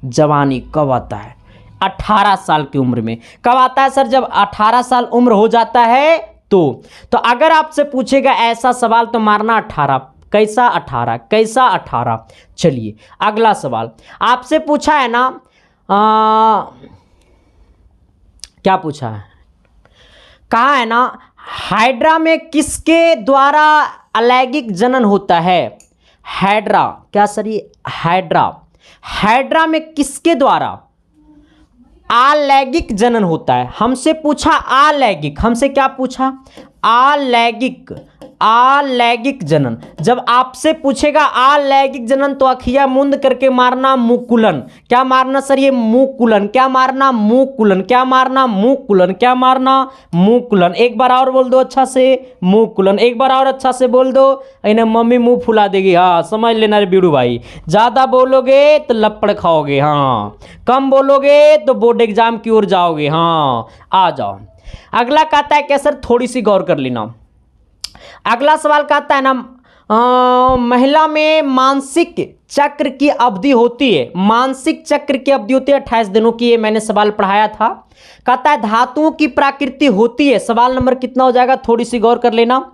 जवानी कब आता है? 18 साल की उम्र में। कब आता है सर? जब 18 साल उम्र हो जाता है तो अगर आपसे पूछेगा ऐसा सवाल तो मारना 18। कैसा 18? कैसा 18? चलिए अगला सवाल आपसे पूछा है ना, क्या पूछा है? कहा है ना हाइड्रा में किसके द्वारा अलैंगिक जनन होता है? हाइड्रा, क्या सर ये हाइड्रा में किसके द्वारा अलैंगिक जनन होता है? हमसे पूछा अलैंगिक, हमसे क्या पूछा? अलैंगिक जनन। जब आपसे पूछेगा अलैंगिक जनन तो अखिया मुंद करके मारना मुकुलन। क्या मारना सर? ये मुकुलन। क्या मारना? मुकुलन। क्या मारना? मुकुलन। क्या मारना? मुकुलन। एक बार और बोल दो अच्छा से, मुकुलन। एक बार और अच्छा से बोल दो, इन्हें मम्मी मुंह फुला देगी। हाँ समझ लेना रे बीड़ू भाई, ज़्यादा बोलोगे तो लपड़ खाओगे, हाँ कम बोलोगे तो बोर्ड एग्जाम की ओर जाओगे। हाँ आ जाओ। अगला कहता है क्या सर? थोड़ी सी गौर कर लेना। अगला सवाल कहता है ना महिला में मानसिक चक्र की अवधि होती है। मानसिक चक्र की अवधि होती है 28 दिनों की। ये मैंने सवाल पढ़ाया था। कहता है धातुओं की प्रकृति होती है। सवाल नंबर कितना हो जाएगा? थोड़ी सी गौर कर लेना।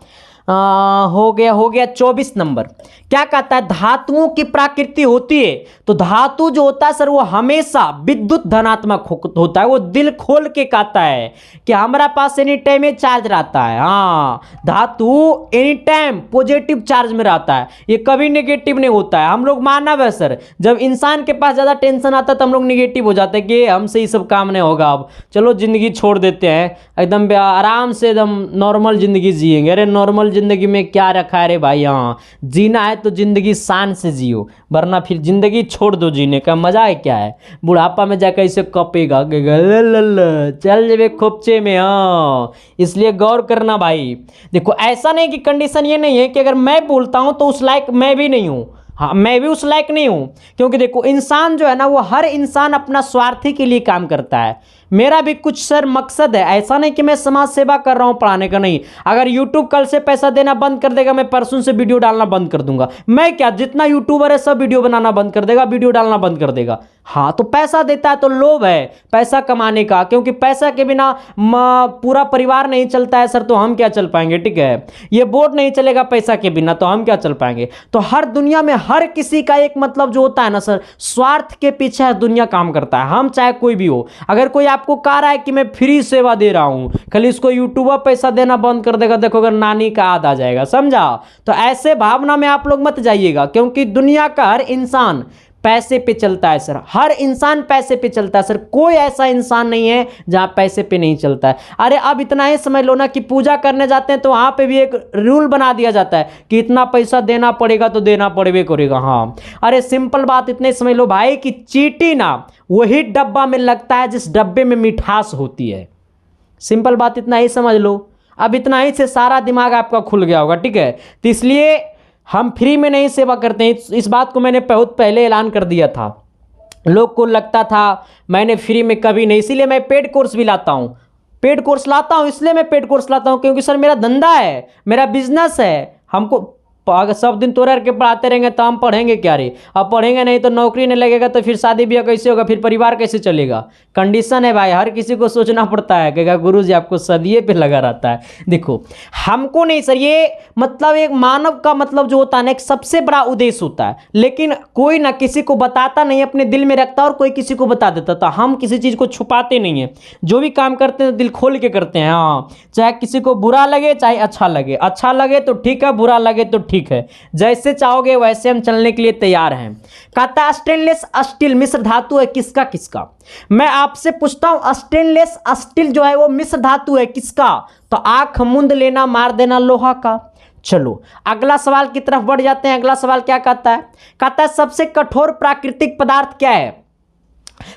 हो गया 24 नंबर। क्या कहता है? धातुओं की प्रकृति होती है तो धातु जो होता है सर वो हमेशा विद्युत धनात्मक होता है। वो दिल खोल के कहता है कि हमारा पास एनी टाइम चार्ज रहता है। हाँ, धातु एनी टाइम पॉजिटिव चार्ज में रहता है, ये कभी नेगेटिव नहीं होता है। हम लोग मानव है सर, जब इंसान के पास ज़्यादा टेंशन आता है तो हम लोग नेगेटिव हो जाते हैं कि हमसे ये सब काम नहीं होगा, अब चलो ज़िंदगी छोड़ देते हैं, एकदम आराम से एकदम नॉर्मल ज़िंदगी जिएंगे। अरे नॉर्मल ज़िंदगी में क्या रखा है रे भाई? हाँ, जीना है तो ज़िंदगी शान से जियो, वरना फिर ज़िंदगी छोड़ दो। जीने का मज़ा है क्या है? बुढ़ापा में जाकर इसे कपेगा चल जेबे खोपचे में। हाँ, इसलिए गौर करना भाई। देखो ऐसा नहीं कि कंडीशन ये नहीं है कि अगर मैं बोलता हूँ तो उस लायक मैं भी नहीं हूँ। हाँ, मैं भी उस लायक नहीं हूँ, क्योंकि देखो इंसान जो है ना वो हर इंसान अपना स्वार्थी के लिए काम करता है। मेरा भी कुछ सर मकसद है, ऐसा नहीं कि मैं समाज सेवा कर रहा हूँ पढ़ाने का, नहीं। अगर यूट्यूब कल से पैसा देना बंद कर देगा, मैं परसों से वीडियो डालना बंद कर दूंगा। मैं क्या, जितना यूट्यूबर है सब वीडियो बनाना बंद कर देगा, वीडियो डालना बंद कर देगा। हाँ, तो पैसा देता है तो लोभ है पैसा कमाने का, क्योंकि पैसा के बिना पूरा परिवार नहीं चलता है सर, तो हम क्या चल पाएंगे? ठीक है, ये बोर्ड नहीं चलेगा पैसा के बिना, तो हम क्या चल पाएंगे? तो हर दुनिया में हर किसी का एक मतलब जो होता है ना सर, स्वार्थ के पीछे दुनिया काम करता है। हम चाहे कोई भी हो, अगर कोई आपको कह रहा है कि मैं फ्री सेवा दे रहा हूं, खाली इसको यूट्यूबर पैसा देना बंद कर देगा, देखो अगर नानी का याद आ जाएगा, समझा? तो ऐसे भावना में आप लोग मत जाइएगा, क्योंकि दुनिया का हर इंसान पैसे पे चलता है सर। हर इंसान पैसे पे चलता है सर, कोई ऐसा इंसान नहीं है जहां पैसे पे नहीं चलता है। अरे अब इतना ही समझ लो ना कि पूजा करने जाते हैं तो वहां पे भी एक रूल बना दिया जाता है कि इतना पैसा देना पड़ेगा, तो देना पड़ेगा करेगा। हाँ, अरे सिंपल बात इतने समझ लो भाई कि चींटी ना वही डब्बा में लगता है जिस डब्बे में मिठास होती है। सिंपल बात इतना ही समझ लो। अब इतना ही से सारा दिमाग आपका खुल गया होगा, ठीक है? तो इसलिए हम फ्री में नहीं सेवा करते हैं, इस बात को मैंने बहुत पहले ऐलान कर दिया था। लोग को लगता था मैंने फ्री में कभी नहीं, इसीलिए मैं पेड कोर्स भी लाता हूँ। पेड कोर्स लाता हूँ इसलिए मैं पेड कोर्स लाता हूँ क्योंकि सर मेरा धंधा है, मेरा बिजनेस है। हमको अगर सब दिन तोड़ के पढ़ाते रहेंगे तो हम पढ़ेंगे क्या रे? अब पढ़ेंगे नहीं तो नौकरी नहीं लगेगा तो फिर शादी ब्याह कैसे होगा, फिर परिवार कैसे चलेगा? कंडीशन है भाई, हर किसी को सोचना पड़ता है। कहेगा गुरुजी आपको सदिये पे लगा रहता है। देखो हमको नहीं सर, ये मतलब एक मानव का मतलब जो होता है ना, एक सबसे बड़ा उद्देश्य होता है, लेकिन कोई ना किसी को बताता नहीं, अपने दिल में रखता और कोई किसी को बता देता। तो हम किसी चीज़ को छुपाते नहीं है, जो भी काम करते हैं दिल खोल के करते हैं। हाँ, चाहे किसी को बुरा लगे चाहे अच्छा लगे, अच्छा लगे तो ठीक है, बुरा लगे तो ठीक है, जैसे चाहोगे वैसे हम चलने के लिए तैयार हैं। कहता है स्टेनलेस स्टील मिश्र धातु है किसका किसका? मैं आपसे पूछता हूं स्टेनलेस स्टील जो है वो मिश्र धातु है किसका? तो आंख मूंद लेना, मार देना लोहा का। चलो अगला सवाल की तरफ बढ़ जाते हैं। अगला सवाल क्या कहता है? कहता है सबसे कठोर प्राकृतिक पदार्थ क्या है?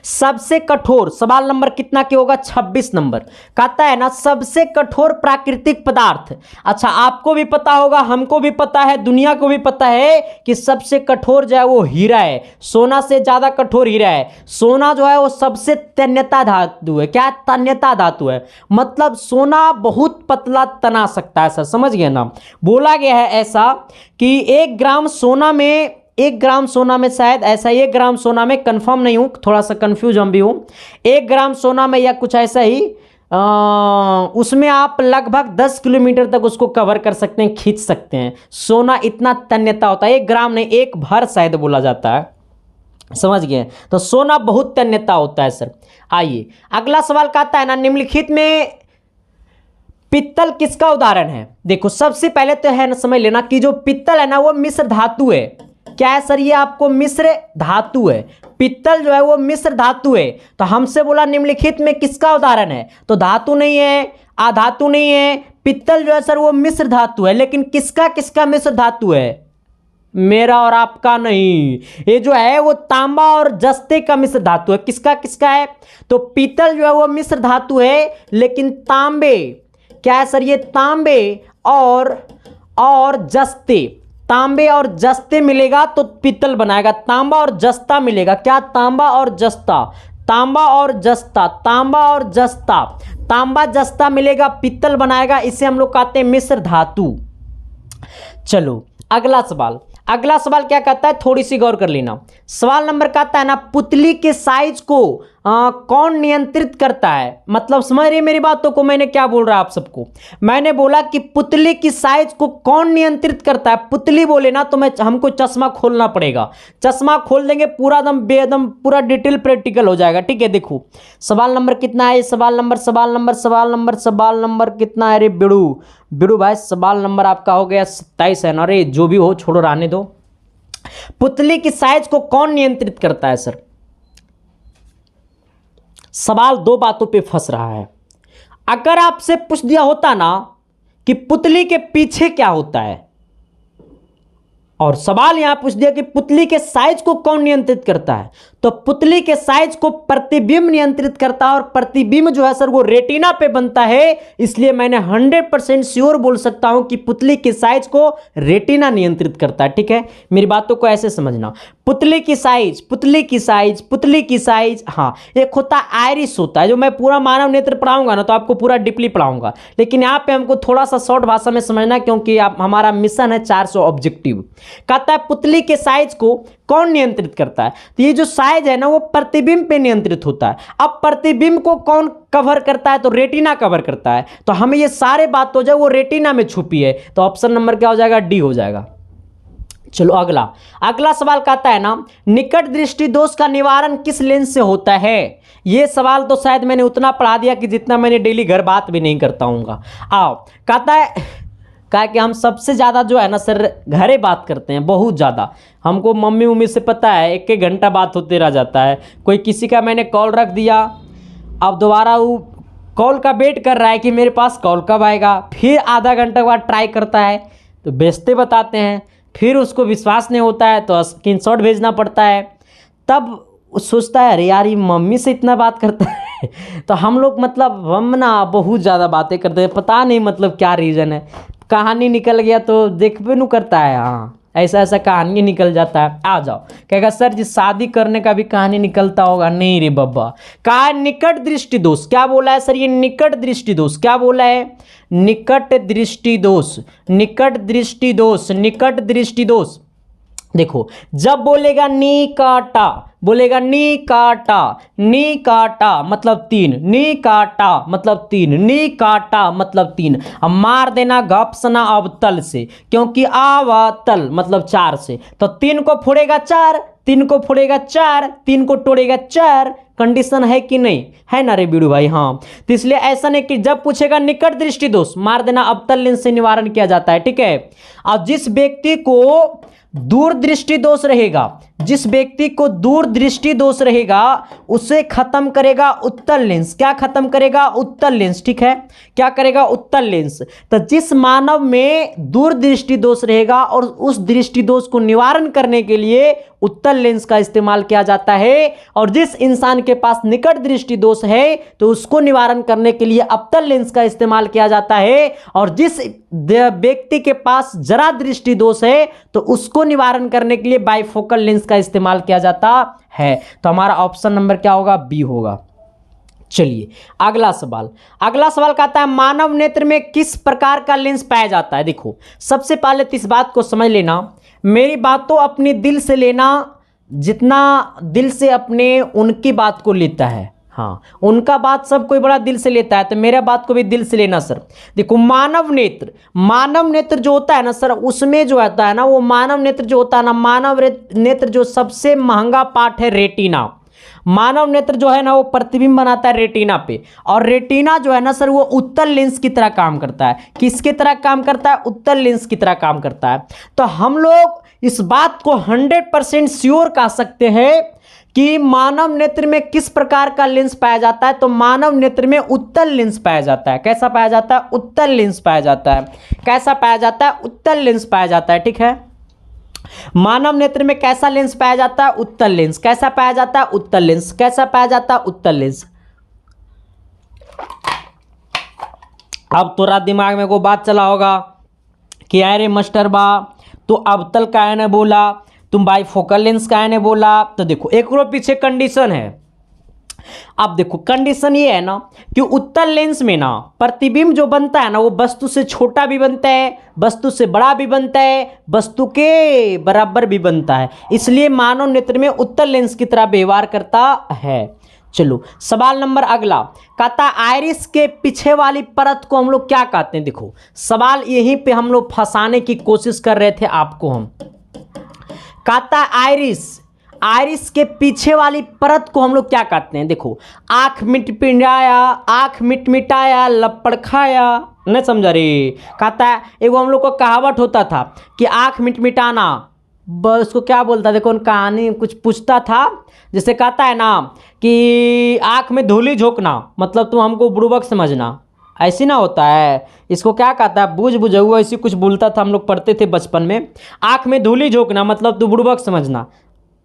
सबसे कठोर, सवाल नंबर कितना के होगा? 26 नंबर। कहता है ना सबसे कठोर प्राकृतिक पदार्थ। अच्छा आपको भी पता होगा, हमको भी पता है, दुनिया को भी पता है कि सबसे कठोर जो है वो हीरा है। सोना से ज्यादा कठोर हीरा है। सोना जो है वो सबसे तन्यता धातु है। क्या तन्यता धातु है? मतलब सोना बहुत पतला तना सकता है सर, समझ गए ना? बोला गया है ऐसा कि 1 ग्राम सोना में, 1 ग्राम सोना में शायद ऐसा, 1 ग्राम सोना में, कंफर्म नहीं हूँ, थोड़ा सा कंफ्यूज हम भी हूँ, 1 ग्राम सोना में या कुछ ऐसा ही उसमें आप लगभग 10 किलोमीटर तक उसको कवर कर सकते हैं, खींच सकते हैं। सोना इतना तन्यता होता है, 1 ग्राम नहीं 1 भर शायद बोला जाता है, समझ गए? तो सोना बहुत तन्यता होता है सर। आइए अगला सवाल कहता है ना निम्नलिखित में पित्तल किसका उदाहरण है? देखो सबसे पहले तो है ना समझ लेना कि जो पित्तल है ना वो मिश्र धातु है। क्या है सर? ये आपको मिश्र धातु है। पित्तल जो है वो मिश्र धातु है। तो हमसे बोला निम्नलिखित में किसका उदाहरण है? तो धातु नहीं है, अधातु नहीं है, पित्तल जो है सर वो मिश्र धातु है। लेकिन किसका किसका मिश्र धातु है? मेरा और आपका नहीं, ये जो है वो तांबा और जस्ते का मिश्र धातु है। किसका किसका है? तो पीतल जो है वो मिश्र धातु है, लेकिन तांबे, क्या है सर? ये तांबे और जस्ते, तांबे और जस्ते मिलेगा तो पीतल बनाएगा। तांबा और जस्ता मिलेगा। क्या? तांबा और जस्ता, तांबा और जस्ता, तांबा और जस्ता, तांबा जस्ता मिलेगा, पीतल बनाएगा। इसे हम लोग कहते हैं मिश्र धातु। चलो अगला सवाल, अगला सवाल क्या कहता है? थोड़ी सी गौर कर लेना। सवाल नंबर कहता है ना पुतली के साइज को कौन नियंत्रित करता है? मतलब समझ रही मेरी बातों को? मैंने क्या बोल रहा आप सबको? मैंने बोला कि पुतली की साइज को कौन नियंत्रित करता है। पुतली बोले ना तो हमको चश्मा खोलना पड़ेगा। चश्मा खोल देंगे पूरा दम बेदम पूरा डिटेल प्रैक्टिकल हो जाएगा। ठीक है, देखो सवाल नंबर कितना है? सवाल नंबर कितना है? अरे बिड़ू भाई सवाल नंबर आपका हो गया 27 है ना? अरे जो भी हो छोड़ो, रहने दो। पुतली की साइज को कौन नियंत्रित करता है सर? सवाल 2 बातों पे फंस रहा है। अगर आपसे पूछ दिया होता ना कि पुतली के पीछे क्या होता है, और सवाल यहां पूछ दिया कि पुतली के साइज को कौन नियंत्रित करता है, तो पुतली के साइज को प्रतिबिंब नियंत्रित करता है। और प्रतिबिंब जो है सर वो रेटिना पे बनता है। इसलिए मैंने 100% श्योर बोल सकता हूं कि पुतली के साइज को रेटिना नियंत्रित करता है। ठीक है, मेरी बातों को ऐसे समझना। पुतली की साइज, पुतली की साइज, पुतली की साइज। हाँ, एक होता है आइरिस होता है, जो मैं पूरा मानव नेत्र पढ़ाऊंगा ना तो आपको पूरा डीपली पढ़ाऊंगा, लेकिन यहाँ पे हमको थोड़ा सा शॉर्ट भाषा में समझना, क्योंकि हमारा मिशन है 400 ऑब्जेक्टिव। कहता है पुतली के साइज को कौन नियंत्रित करता है? तो ये जो साइज है ना वो प्रतिबिंब पे नियंत्रित होता है। अब प्रतिबिंब को कौन कवर करता है? तो रेटिना कवर करता है। तो हमें ये सारे बात हो जाए वो रेटिना में छुपी है, तो ऑप्शन नंबर क्या हो जाएगा? डी हो जाएगा। चलो अगला सवाल कहता है ना निकट दृष्टि दोष का निवारण किस लेंस से होता है? ये सवाल तो शायद मैंने उतना पढ़ा दिया कि जितना मैंने डेली घर बात भी नहीं करता हूँगा। आओ, कहता है कि हम सबसे ज़्यादा जो है ना सर घरे बात करते हैं, बहुत ज़्यादा। हमको मम्मी उम्मी से पता है 1-1 घंटा बात होते रह जाता है। कोई किसी का मैंने कॉल रख दिया, अब दोबारा वो कॉल का वेट कर रहा है कि मेरे पास कॉल कब आएगा, फिर आधा घंटा बाद ट्राई करता है तो बेचते बताते हैं, फिर उसको विश्वास नहीं होता है तो स्क्रीनशॉट भेजना पड़ता है। तब सोचता है अरे यार ये मम्मी से इतना बात करता है। तो हम लोग मतलब हम ना बहुत ज़्यादा बातें करते हैं, पता नहीं मतलब क्या रीज़न है। कहानी निकल गया तो देखबे नहीं करता है। हाँ ऐसा ऐसा कहानी निकल जाता है। आ जाओ, कहेगा सर जी शादी करने का भी कहानी निकलता होगा। नहीं रे बब्बा, कहा है निकट दृष्टि दोष। क्या बोला है सर? ये निकट दृष्टि दोष। क्या बोला है? निकट दृष्टि दोष, निकट दृष्टि दोष, निकट दृष्टि दोष। देखो, जब बोलेगा नी काटा, बोलेगा नी काटा, नी काटा मतलब 3, नी काटा मतलब 3, नी काटा मतलब 3। अब मार देना घपसना अवतल से, क्योंकि आवतल मतलब 4 से। तो 3 को फोड़ेगा 4, 3 को फोड़ेगा 4, 3 को तोड़ेगा 4। कंडीशन है कि नहीं? है ना रे बीड़ू भाई? हाँ। तो इसलिए ऐसा नहीं कि जब पूछेगा निकट दृष्टि दोष, मार देना अवतल लेंस से निवारण किया जाता है। ठीक है। अब जिस व्यक्ति को दूर दृष्टि दोष रहेगा, जिस व्यक्ति को दूर दृष्टि दोष रहेगा, उसे खत्म करेगा उत्तल लेंस। क्या खत्म करेगा? उत्तल लेंस। ठीक है, क्या करेगा? उत्तल लेंस। तो जिस मानव में दूर दृष्टि दोष रहेगा और उस दृष्टि दोष को निवारण करने के लिए उत्तल लेंस का इस्तेमाल किया जाता है, और जिस इंसान के पास निकट दृष्टि दोष है तो उसको निवारण करने के लिए अवतल लेंस का इस्तेमाल किया जाता है, और जिस व्यक्ति के पास जरा दृष्टि दोष है तो उसको निवारण करने के लिए बाइफोकल लेंस का इस्तेमाल किया जाता है। तो हमारा ऑप्शन नंबर क्या होगा? बी होगा। चलिए अगला सवाल। अगला सवाल कहता है मानव नेत्र में किस प्रकार का लेंस पाया जाता है? देखो, सबसे पहले तो इस बात को समझ लेना, मेरी बात तो अपने दिल से लेना, जितना दिल से अपने उनकी बात को लेता है। हाँ, उनका बात सब कोई बड़ा दिल से लेता है, तो मेरा बात को भी दिल से लेना सर। देखो, मानव नेत्र, मानव नेत्र जो होता है ना सर, उसमें जो होता है ना, वो मानव नेत्र जो होता है ना, मानव नेत्र जो सबसे महंगा पार्ट है रेटिना। मानव नेत्र जो है ना वो प्रतिबिंब बनाता है रेटिना पे, और रेटिना जो है ना सर वो उत्तल लेंस की तरह काम करता है। किसकी तरह काम करता है? उत्तल लेंस की तरह काम करता है। तो हम लोग इस बात को 100% श्योर कह सकते हैं कि मानव नेत्र में किस प्रकार का लेंस पाया जाता है, तो मानव नेत्र में उत्तल लेंस पाया जाता है। कैसा पाया जाता है? उत्तल लेंस पाया जाता है। कैसा पाया जाता है? उत्तल लेंस पाया जाता है। ठीक है, मानव नेत्र में कैसा लेंस पाया जाता है? उत्तल लेंस। कैसा पाया जाता है? उत्तल लेंस। कैसा पाया जाता है? उत्तल लेंस। अब तोरा दिमाग में को बात चला होगा कि अरे मास्टर बा तो अवतल काहे ने बोला, तुम बाइफोकल लेंस काहे ने बोला? तो देखो, एक और पीछे कंडीशन है। अब देखो, कंडीशन ये है ना कि उत्तल लेंस में ना प्रतिबिंब जो बनता है ना वो वस्तु से छोटा भी बनता है, वस्तु से बड़ा भी बनता है, वस्तु के बराबर भी बनता है। इसलिए मानव नेत्र में उत्तल लेंस की तरह व्यवहार करता है। चलो सवाल नंबर अगला कहता आइरिस के पीछे वाली परत को हम लोग क्या कहते हैं? देखो, सवाल यहीं पे हम लोग फंसाने की कोशिश कर रहे थे आपको। हम कहता आइरिस, आइरिस के पीछे वाली परत को हम लोग क्या कहते हैं? देखो, आंख मिटमिटाया, आंख मिटमिटाया लपड़ खाया, नहीं समझा रे? कहता है एगो हम लोग को कहावत होता था कि आंख मिटमिटाना, बस उसको क्या बोलता, देखो उन कहानी कुछ पूछता था, जैसे कहता है ना कि आंख में धूली झोंकना, मतलब तुम हमको बुड़बक समझना, ऐसी ना होता है। इसको क्या कहता है? बूझ बुझाऊ ऐसी कुछ बोलता था, हम लोग पढ़ते थे बचपन में। आंख में धूली झोंकना मतलब तू बुड़बक समझना,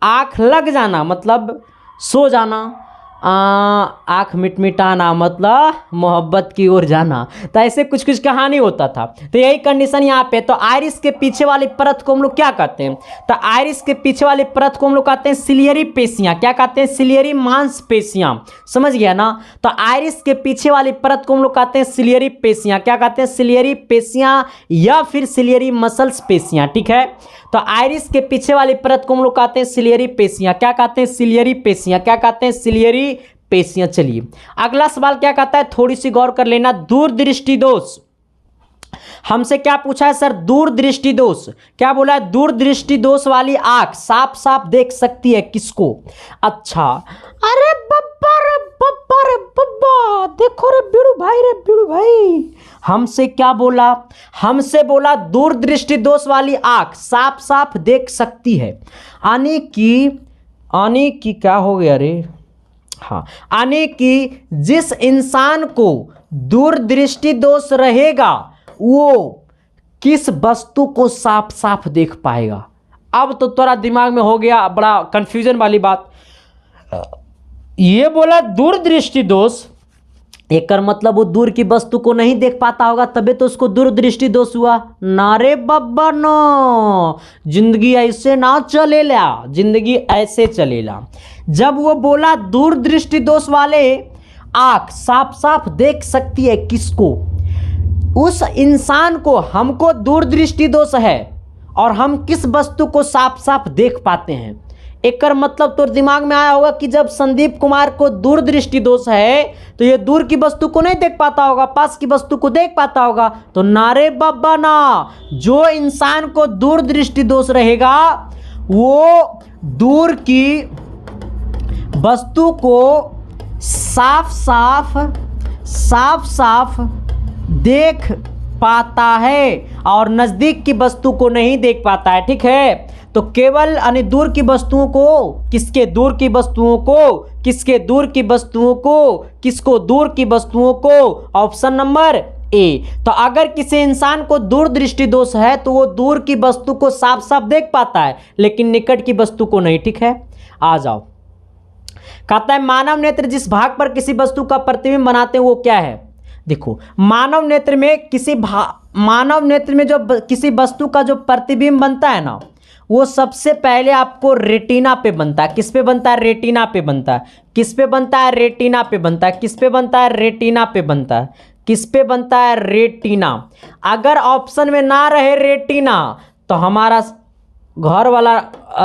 आँख लग जाना मतलब सो जाना, आँख मिटमिटाना मतलब मोहब्बत की ओर जाना। तो ऐसे कुछ कुछ कहानी होता था। तो यही कंडीशन यहाँ पे। तो आइरिस के पीछे वाली परत को हम लोग क्या कहते हैं? तो आइरिस के पीछे वाली परत को हम लोग कहते हैं सिलियरी पेशियाँ। क्या कहते हैं? सिलियरी मांसपेशियाँ। समझ गया ना? तो आइरिस के पीछे वाली परत को हम लोग कहते हैं सिलियरी पेशियाँ। क्या कहते हैं? सिलियरी पेशियाँ या फिर सिलियरी मसल्स पेशियाँ। ठीक है, तो आइरिस के पीछे वाली परत को हम लोग कहते हैं सिलियरी पेशियाँ। क्या कहते हैं? सिलियरी पेशियाँ। क्या कहते हैं? सिलियरी पेशियाँ। चलिए अगला सवाल क्या कहता है, थोड़ी सी गौर कर लेना। दूरदृष्टि दोष हमसे क्या पूछा है सर? दूरदृष्टि दोष। क्या बोला है? दूरदृष्टि दोष वाली आंख साफ साफ देख सकती है किसको? अच्छा, अरे बब्बा रे बब्बा रे बब्बा, देखो रे बीड़ू भाई, रे बीड़ू भाई, हमसे क्या बोला? हमसे बोला दूरदृष्टि दोष वाली आंख साफ साफ देख सकती है। आने की क्या हो गया रे? हाँ, आने की जिस इंसान को दूरदृष्टि दोष रहेगा वो किस वस्तु को साफ साफ देख पाएगा? अब तो थोड़ा दिमाग में हो गया बड़ा कंफ्यूजन वाली बात। ये बोला दूरदृष्टि दोष, एकर मतलब वो दूर की वस्तु को नहीं देख पाता होगा, तभी तो उसको दूरदृष्टि दोष हुआ। ना रे बब्बा नो, जिंदगी ऐसे ना चलेला, जिंदगी ऐसे चलेला। जब वो बोला दूरदृष्टि दोष वाले, आंख साफ साफ देख सकती है किसको? उस इंसान को। हमको दूरदृष्टि दोष है और हम किस वस्तु को साफ साफ देख पाते हैं। एकर मतलब तो दिमाग में आया होगा कि जब संदीप कुमार को दूरदृष्टि दोष है तो ये दूर की वस्तु को नहीं देख पाता होगा, पास की वस्तु को देख पाता होगा। तो नारे बाबा ना, जो इंसान को दूरदृष्टि दोष रहेगा वो दूर की वस्तु को साफ साफ देख पाता है और नजदीक की वस्तु को नहीं देख पाता है। ठीक है, तो केवल यानी दूर की वस्तुओं को, किसके दूर की वस्तुओं को, किसके दूर की वस्तुओं को, किसको दूर की वस्तुओं को, ऑप्शन नंबर ए। तो अगर किसी इंसान को दूरदृष्टि दोष है तो वो दूर की वस्तु को साफ साफ देख पाता है लेकिन निकट की वस्तु को नहीं। ठीक है, आ जाओ। कहता है मानव नेत्र जिस भाग पर किसी वस्तु का प्रतिबिंब बनाते हैं वो क्या है? देखो, मानव नेत्र में जो किसी वस्तु का जो प्रतिबिंब बनता है ना, वो सबसे पहले आपको रेटिना पे बनता है। किस पे बनता है? रेटिना पे बनता है। किस पे बनता है? रेटिना पे बनता है। किस पे बनता है? रेटिना पे बनता है। किस पे बनता है? रेटिना। अगर ऑप्शन में ना रहे रेटिना तो हमारा घर वाला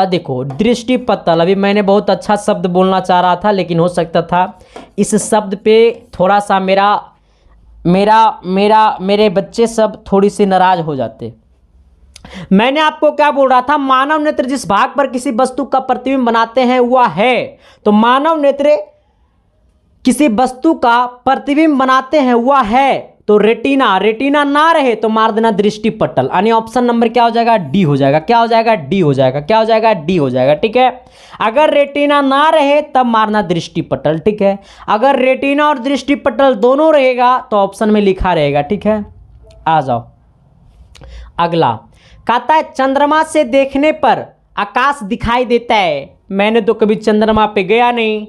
देखो दृष्टि पटल। अभी मैंने बहुत अच्छा शब्द बोलना चाह रहा था लेकिन हो सकता था इस शब्द पे थोड़ा सा मेरे बच्चे सब थोड़ी सी नाराज हो जाते। मैंने आपको क्या बोल रहा था? मानव नेत्र जिस भाग पर किसी वस्तु का प्रतिबिंब बनाते हैं वह है। तो मानव नेत्र किसी वस्तु का प्रतिबिंब बनाते हैं वह है तो रेटिना। रेटिना ना रहे तो मार देना दृष्टि पटल, यानी ऑप्शन नंबर क्या हो जाएगा? डी हो जाएगा। क्या हो जाएगा? डी हो जाएगा। क्या हो जाएगा? डी हो जाएगा। ठीक है, अगर रेटिना ना रहे तब मारना दृष्टि पटल। ठीक है, अगर रेटिना और दृष्टि पटल दोनों रहेगा तो ऑप्शन में लिखा रहेगा। ठीक है, आ जाओ अगला। कहता है चंद्रमा से देखने पर आकाश दिखाई देता है। मैंने तो कभी चंद्रमा पे गया नहीं,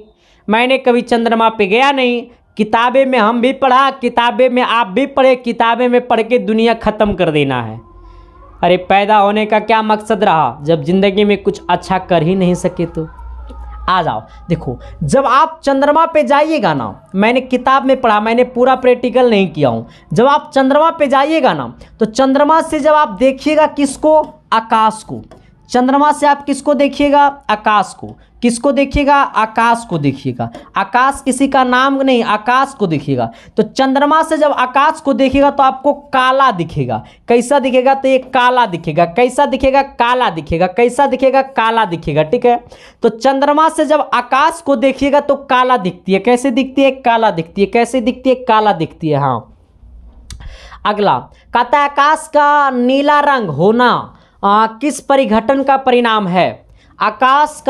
मैंने कभी चंद्रमा पे गया नहीं। किताबें में हम भी पढ़ा, किताबें में आप भी पढ़े, किताबें में पढ़ के दुनिया ख़त्म कर देना है। अरे पैदा होने का क्या मकसद रहा जब ज़िंदगी में कुछ अच्छा कर ही नहीं सके तो? आ जाओ। देखो, जब आप चंद्रमा पे जाइएगा ना, मैंने किताब में पढ़ा, मैंने पूरा प्रैक्टिकल नहीं किया हूँ। जब आप चंद्रमा पे जाइएगा ना तो चंद्रमा से जब आप देखिएगा किसको? आकाश को। चंद्रमा से आप किसको देखिएगा? आकाश को। किसको देखिएगा? आकाश को देखिएगा। आकाश किसी का नाम नहीं, आकाश को देखिएगा। तो चंद्रमा से जब आकाश को देखिएगा तो आपको काला दिखेगा। कैसा दिखेगा? तो ये काला दिखेगा। कैसा दिखेगा? काला दिखेगा। कैसा दिखेगा? काला दिखेगा। ठीक है, तो चंद्रमा से जब आकाश को देखिएगा तो काला दिखती है। कैसे दिखती है? काला दिखती है। कैसे दिखती है? काला दिखती है। हाँ, अगला। कहता है आकाश का नीला रंग होना किस परिघटन का परिणाम है? आकाश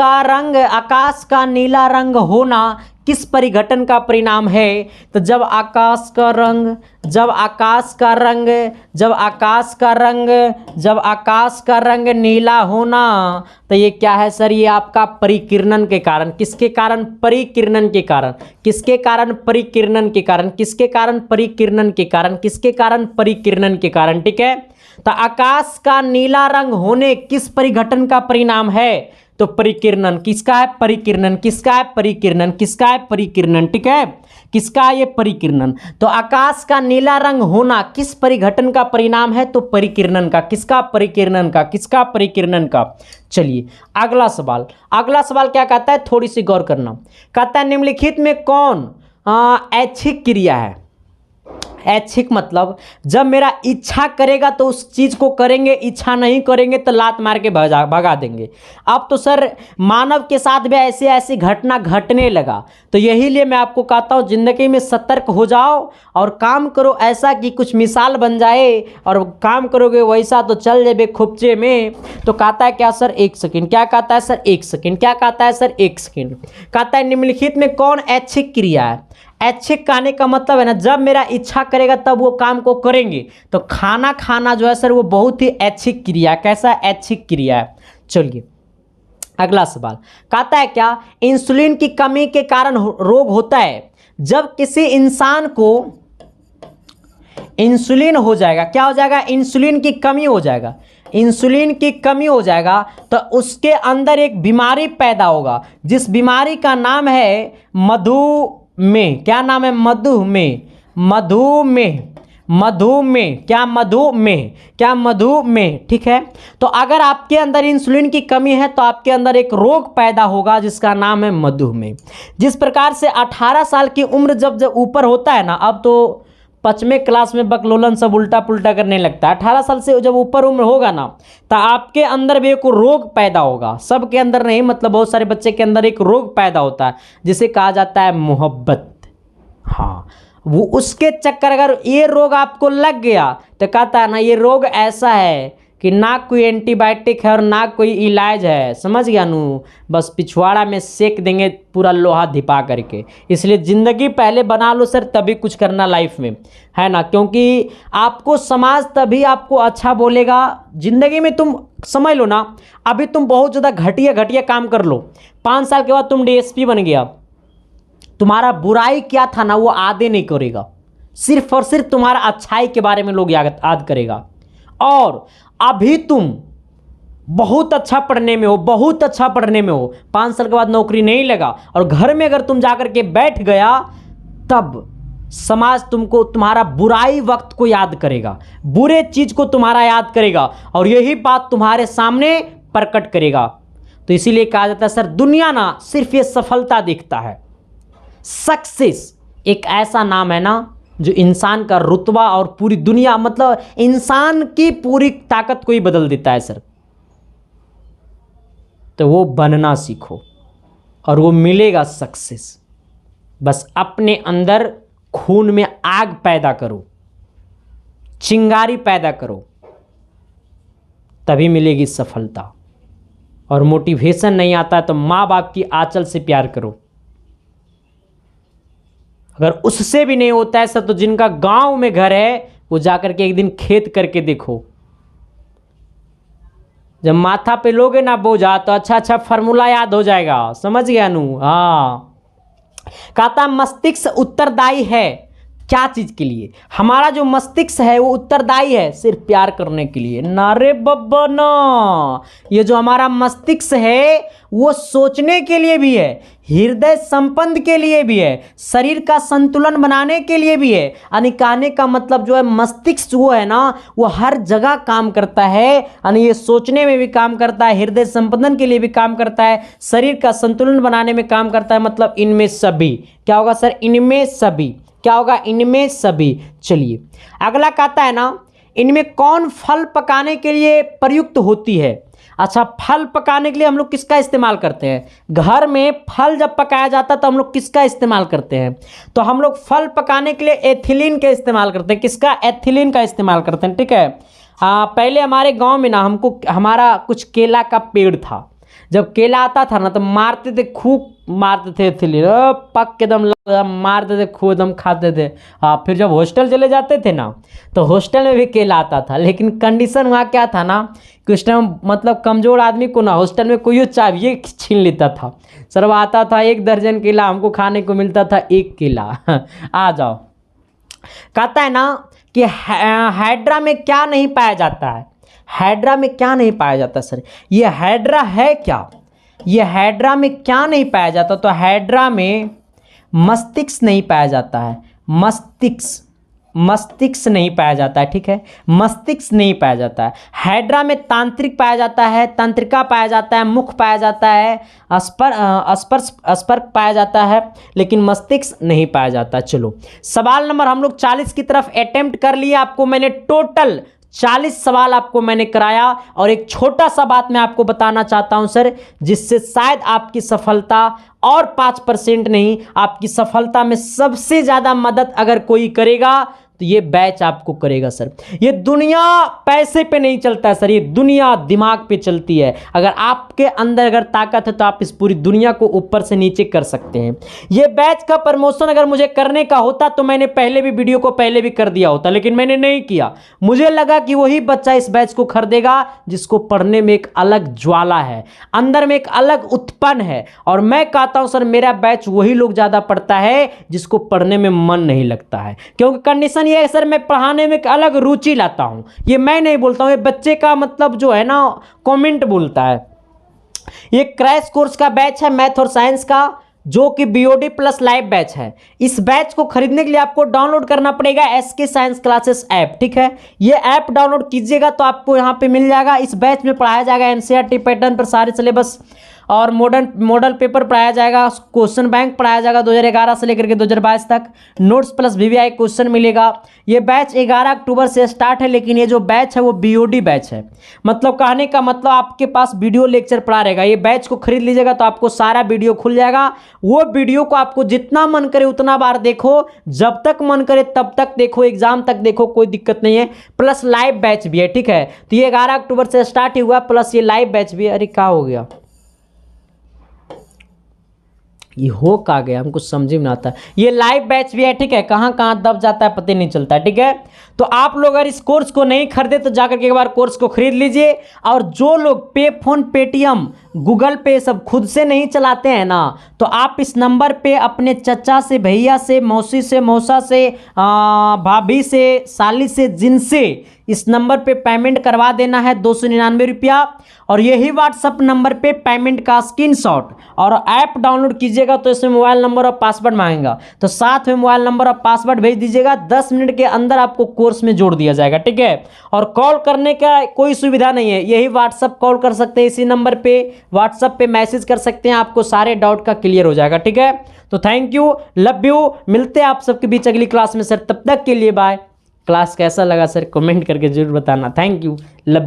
का नीला रंग होना किस परिघटन का परिणाम है? तो जब आकाश का रंग नीला होना तो ये क्या है सर? ये आपका परिकिरणन के कारण। किसके कारण? परिकिरणन के कारण। किसके कारण? परिकिरणन के कारण। किसके कारण? परिकिरणन के कारण। किसके कारण? परिकिरणन के कारण। ठीक है, तो आकाश का नीला रंग होने किस परिघटन का परिणाम है? तो परिकिरणन। किसका है? परिकिरणन। किसका है? परिकिरणन। किसका है? परिकिरणन। ठीक है, किसका है? ये परिकिरणन। तो आकाश का नीला रंग होना किस परिघटन का परिणाम है? तो परिकिरणन का। किसका? परिकिरणन का। किसका? परिकिरणन का। चलिए अगला सवाल। अगला सवाल क्या कहता है? थोड़ी सी गौर करना। कहता है निम्नलिखित में कौन ऐच्छिक क्रिया है? ऐच्छिक मतलब जब मेरा इच्छा करेगा तो उस चीज़ को करेंगे, इच्छा नहीं करेंगे तो लात मार के भगा देंगे। अब तो सर मानव के साथ भी ऐसी घटना घटने लगा। तो यही लिए मैं आपको कहता हूँ ज़िंदगी में सतर्क हो जाओ और काम करो ऐसा कि कुछ मिसाल बन जाए, और काम करोगे वैसा तो चल जाए खुपचे में। तो कहता है क्या सर? 1 सेकेंड। क्या कहता है सर? 1 सेकेंड। क्या कहता है सर? 1 सेकेंड। कहता है निम्नलिखित में कौन ऐच्छिक क्रिया है? ऐच्छिक कहने का मतलब है ना, जब मेरा इच्छा करेगा तब वो काम को करेंगे। तो खाना खाना जो है सर वो बहुत ही ऐच्छिक क्रिया। कैसा? ऐच्छिक क्रिया है। चलिए अगला सवाल। कहता है क्या इंसुलिन की कमी के कारण रोग होता है? जब किसी इंसान को इंसुलिन हो जाएगा, क्या हो जाएगा, इंसुलिन की कमी हो जाएगा, इंसुलिन की कमी हो जाएगा तो उसके अंदर एक बीमारी पैदा होगा, जिस बीमारी का नाम है मधुमेह। क्या नाम है, मधुमेह, मधुमेह, मधुमेह, क्या मधुमेह, क्या मधुमेह, ठीक है। तो अगर आपके अंदर इंसुलिन की कमी है तो आपके अंदर एक रोग पैदा होगा जिसका नाम है मधुमेह। जिस प्रकार से 18 साल की उम्र जब ऊपर होता है ना, अब तो 5वें क्लास में बकलोलन सब उल्टा पुल्टा करने लगता है, 18 साल से जब ऊपर उम्र होगा ना तो आपके अंदर भी एक रोग पैदा होगा। सबके अंदर नहीं, मतलब बहुत सारे बच्चे के अंदर एक रोग पैदा होता है जिसे कहा जाता है मोहब्बत। हाँ, वो उसके चक्कर, अगर ये रोग आपको लग गया तो कहता है ना ये रोग ऐसा है कि ना कोई एंटीबायोटिक है और ना कोई इलाज है, समझ गया नू, बस पिछवाड़ा में सेक देंगे पूरा लोहा धिपा करके। इसलिए ज़िंदगी पहले बना लो सर, तभी कुछ करना लाइफ में, है ना, क्योंकि आपको समाज तभी आपको अच्छा बोलेगा। ज़िंदगी में तुम समझ लो ना, अभी तुम बहुत ज़्यादा घटिया घटिया काम कर लो, 5 साल के बाद तुम डीएसपी बन गया, तुम्हारा बुराई क्या था ना वो आदे नहीं करेगा, सिर्फ और सिर्फ तुम्हारा अच्छाई के बारे में लोग याद करेगा। और अभी तुम बहुत अच्छा पढ़ने में हो, बहुत अच्छा पढ़ने में हो, 5 साल के बाद नौकरी नहीं लगा और घर में अगर तुम जाकर के बैठ गया, तब समाज तुमको तुम्हारा बुराई वक्त को याद करेगा, बुरे चीज को तुम्हारा याद करेगा और यही बात तुम्हारे सामने प्रकट करेगा। तो इसीलिए कहा जाता है सर, दुनिया ना सिर्फ ये सफलता देखता है, सक्सेस एक ऐसा नाम है ना जो इंसान का रुतबा और पूरी दुनिया, मतलब इंसान की पूरी ताकत को ही बदल देता है सर। तो वो बनना सीखो और वो मिलेगा सक्सेस। बस अपने अंदर खून में आग पैदा करो, चिंगारी पैदा करो, तभी मिलेगी सफलता। और मोटिवेशन नहीं आता है तो माँ बाप की आंचल से प्यार करो, अगर उससे भी नहीं होता है सर तो जिनका गांव में घर है वो जाकर के एक दिन खेत करके देखो। जब माथा पे लोगे ना बोझा तो अच्छा अच्छा फार्मूला याद हो जाएगा, समझ गया नू। हाँ, कहता मस्तिष्क उत्तरदायी है क्या चीज के लिए, हमारा जो मस्तिष्क है वो उत्तरदायी है सिर्फ प्यार करने के लिए। नारे बब्बा ना, ये जो हमारा मस्तिष्क है वो सोचने के लिए भी है, हृदय संपन्न के लिए भी है, शरीर का संतुलन बनाने के लिए भी है। यानी कहने का मतलब जो है मस्तिष्क वो है ना वो हर जगह काम करता है, यानी ये सोचने में भी काम करता है, हृदय संपन्न के लिए भी काम करता है, शरीर का संतुलन बनाने में काम करता है। मतलब इनमें सभी क्या होगा सर, इनमें सभी क्या होगा, इनमें सभी। चलिए अगला कहता है ना, इनमें कौन फल पकाने के लिए प्रयुक्त होती है। अच्छा, फल पकाने के लिए हम लोग किसका इस्तेमाल करते हैं, घर में फल जब पकाया जाता है तो हम लोग किसका इस्तेमाल करते हैं, तो हम लोग फल पकाने के लिए एथिलीन का इस्तेमाल करते हैं। किसका, एथिलीन का इस्तेमाल करते हैं, ठीक है। पहले हमारे गांव में ना हमारा कुछ केला का पेड़ था, जब केला आता था ना तो मारते थे, खूब मारते थे एथिलीन, पक के दम मारते थे, खूब दम खाते थे। फिर जब हॉस्टल चले जाते थे ना तो हॉस्टल में भी केला आता था, लेकिन कंडीशन वहाँ क्या था ना कि उस टाइम मतलब कमज़ोर आदमी को ना हॉस्टल में कोई चाहिए छीन लेता था। सर आता था 1 दर्जन केला, हमको खाने को मिलता था 1 केला। आ जाओ, कहता है ना कि हाइड्रा में क्या नहीं पाया जाता है, हाइड्रा में क्या नहीं पाया जाता सर, ये हाइड्रा है क्या, ये हाइड्रा में क्या नहीं पाया जाता, तो हाइड्रा में मस्तिष्क नहीं पाया जाता है, मस्तिष्क नहीं पाया जाता है, ठीक है, मस्तिष्क नहीं पाया जाता है। हाइड्रा में तांत्रिक पाया जाता है, तंत्रिका पाया जाता है, मुख पाया जाता है, स्पर्श पाया जाता है, लेकिन मस्तिष्क नहीं पाया जाता। चलो सवाल नंबर हम लोग 40 की तरफ अटेम्प्ट कर लिए, आपको मैंने टोटल 40 सवाल आपको मैंने कराया और एक छोटा सा बात मैं आपको बताना चाहता हूं सर, जिससे शायद आपकी सफलता और 5% नहीं, आपकी सफलता में सबसे ज़्यादा मदद अगर कोई करेगा तो ये बैच आपको करेगा सर। ये दुनिया पैसे पे नहीं चलता है सर, ये दुनिया दिमाग पे चलती है। अगर आपके अंदर अगर ताकत है तो आप इस पूरी दुनिया को ऊपर से नीचे कर सकते हैं। ये बैच का प्रमोशन अगर मुझे करने का होता तो मैंने पहले भी वीडियो को पहले भी कर दिया होता, लेकिन मैंने नहीं किया। मुझे लगा कि वही बच्चा इस बैच को खरीदेगा जिसको पढ़ने में एक अलग ज्वाला है, अंदर में एक अलग उत्पन्न है। और मैं कहता हूं सर मेरा बैच वही लोग ज्यादा पढ़ता है जिसको पढ़ने में मन नहीं लगता है, क्योंकि कंडीशन ये है सर मैं पढ़ाने में एक अलग रुचि लाता हूं। ये मैं नहीं बोलता हूं, ये बच्चे का मतलब जो है ना कमेंट बोलता है। ये क्रैश कोर्स का बैच है मैथ और साइंस का, जो कि बीओडी प्लस लाइव बैच है। इस बैच को खरीदने के लिए आपको डाउनलोड करना पड़ेगा एसके साइंस क्लासेस ऐप, ठीक है। ये ऐप डाउनलोड कीजिएगा तो आपको यहाँ पे मिल जाएगा। इस बैच में पढ़ाया जाएगा एनसीईआरटी पैटर्न पर सारे सिलेबस और मॉडल पेपर पढ़ाया जाएगा, क्वेश्चन बैंक पढ़ाया जाएगा 2011 से लेकर के 2022 तक, नोट्स प्लस वीवीआई क्वेश्चन मिलेगा। ये बैच 11 अक्टूबर से स्टार्ट है, लेकिन ये जो बैच है वो बीओडी बैच है। मतलब कहने का मतलब आपके पास वीडियो लेक्चर पढ़ा रहेगा। ये बैच को खरीद लीजिएगा तो आपको सारा वीडियो खुल जाएगा। वो वीडियो को आपको जितना मन करे उतना बार देखो, जब तक मन करे तब तक देखो, एग्जाम तक देखो, कोई दिक्कत नहीं है। प्लस लाइव बैच भी है, ठीक है। तो ये 11 अक्टूबर से स्टार्ट ही हुआ, प्लस ये लाइव बैच भी है। अरे क्या हो गया, ये हो कहाँ गया, हमको समझ में नहीं आता। ये लाइव बैच भी है, ठीक है। कहाँ कहाँ दब जाता है पता नहीं चलता, ठीक है। तो आप लोग अगर इस कोर्स को नहीं खरीदे तो जाकर के एक बार कोर्स को खरीद लीजिए। और जो लोग पे फोन, पेटीएम, गूगल पे सब खुद से नहीं चलाते हैं ना, तो आप इस नंबर पे अपने चचा से, भैया से, मौसी से, मौसा से, भाभी से, साली से, जिनसे इस नंबर पे पेमेंट करवा देना है 299 रुपया। और यही व्हाट्सअप नंबर पे पेमेंट का स्क्रीनशॉट और ऐप डाउनलोड कीजिएगा तो इसमें मोबाइल नंबर और पासवर्ड मांगेगा, तो साथ में मोबाइल नंबर और पासवर्ड भेज दीजिएगा। 10 मिनट के अंदर आपको कोर्स में जोड़ दिया जाएगा, ठीक है। और कॉल करने का कोई सुविधा नहीं है, यही व्हाट्सअप कॉल कर सकते हैं, इसी नंबर पे व्हाट्सअप पे मैसेज कर सकते हैं, आपको सारे डाउट का क्लियर हो जाएगा, ठीक है। तो थैंक यू, लव यू, मिलते हैं आप सबके बीच अगली क्लास में सर। तब तक के लिए बाय। क्लास कैसा लगा सर कमेंट करके जरूर बताना। Thank you, love you.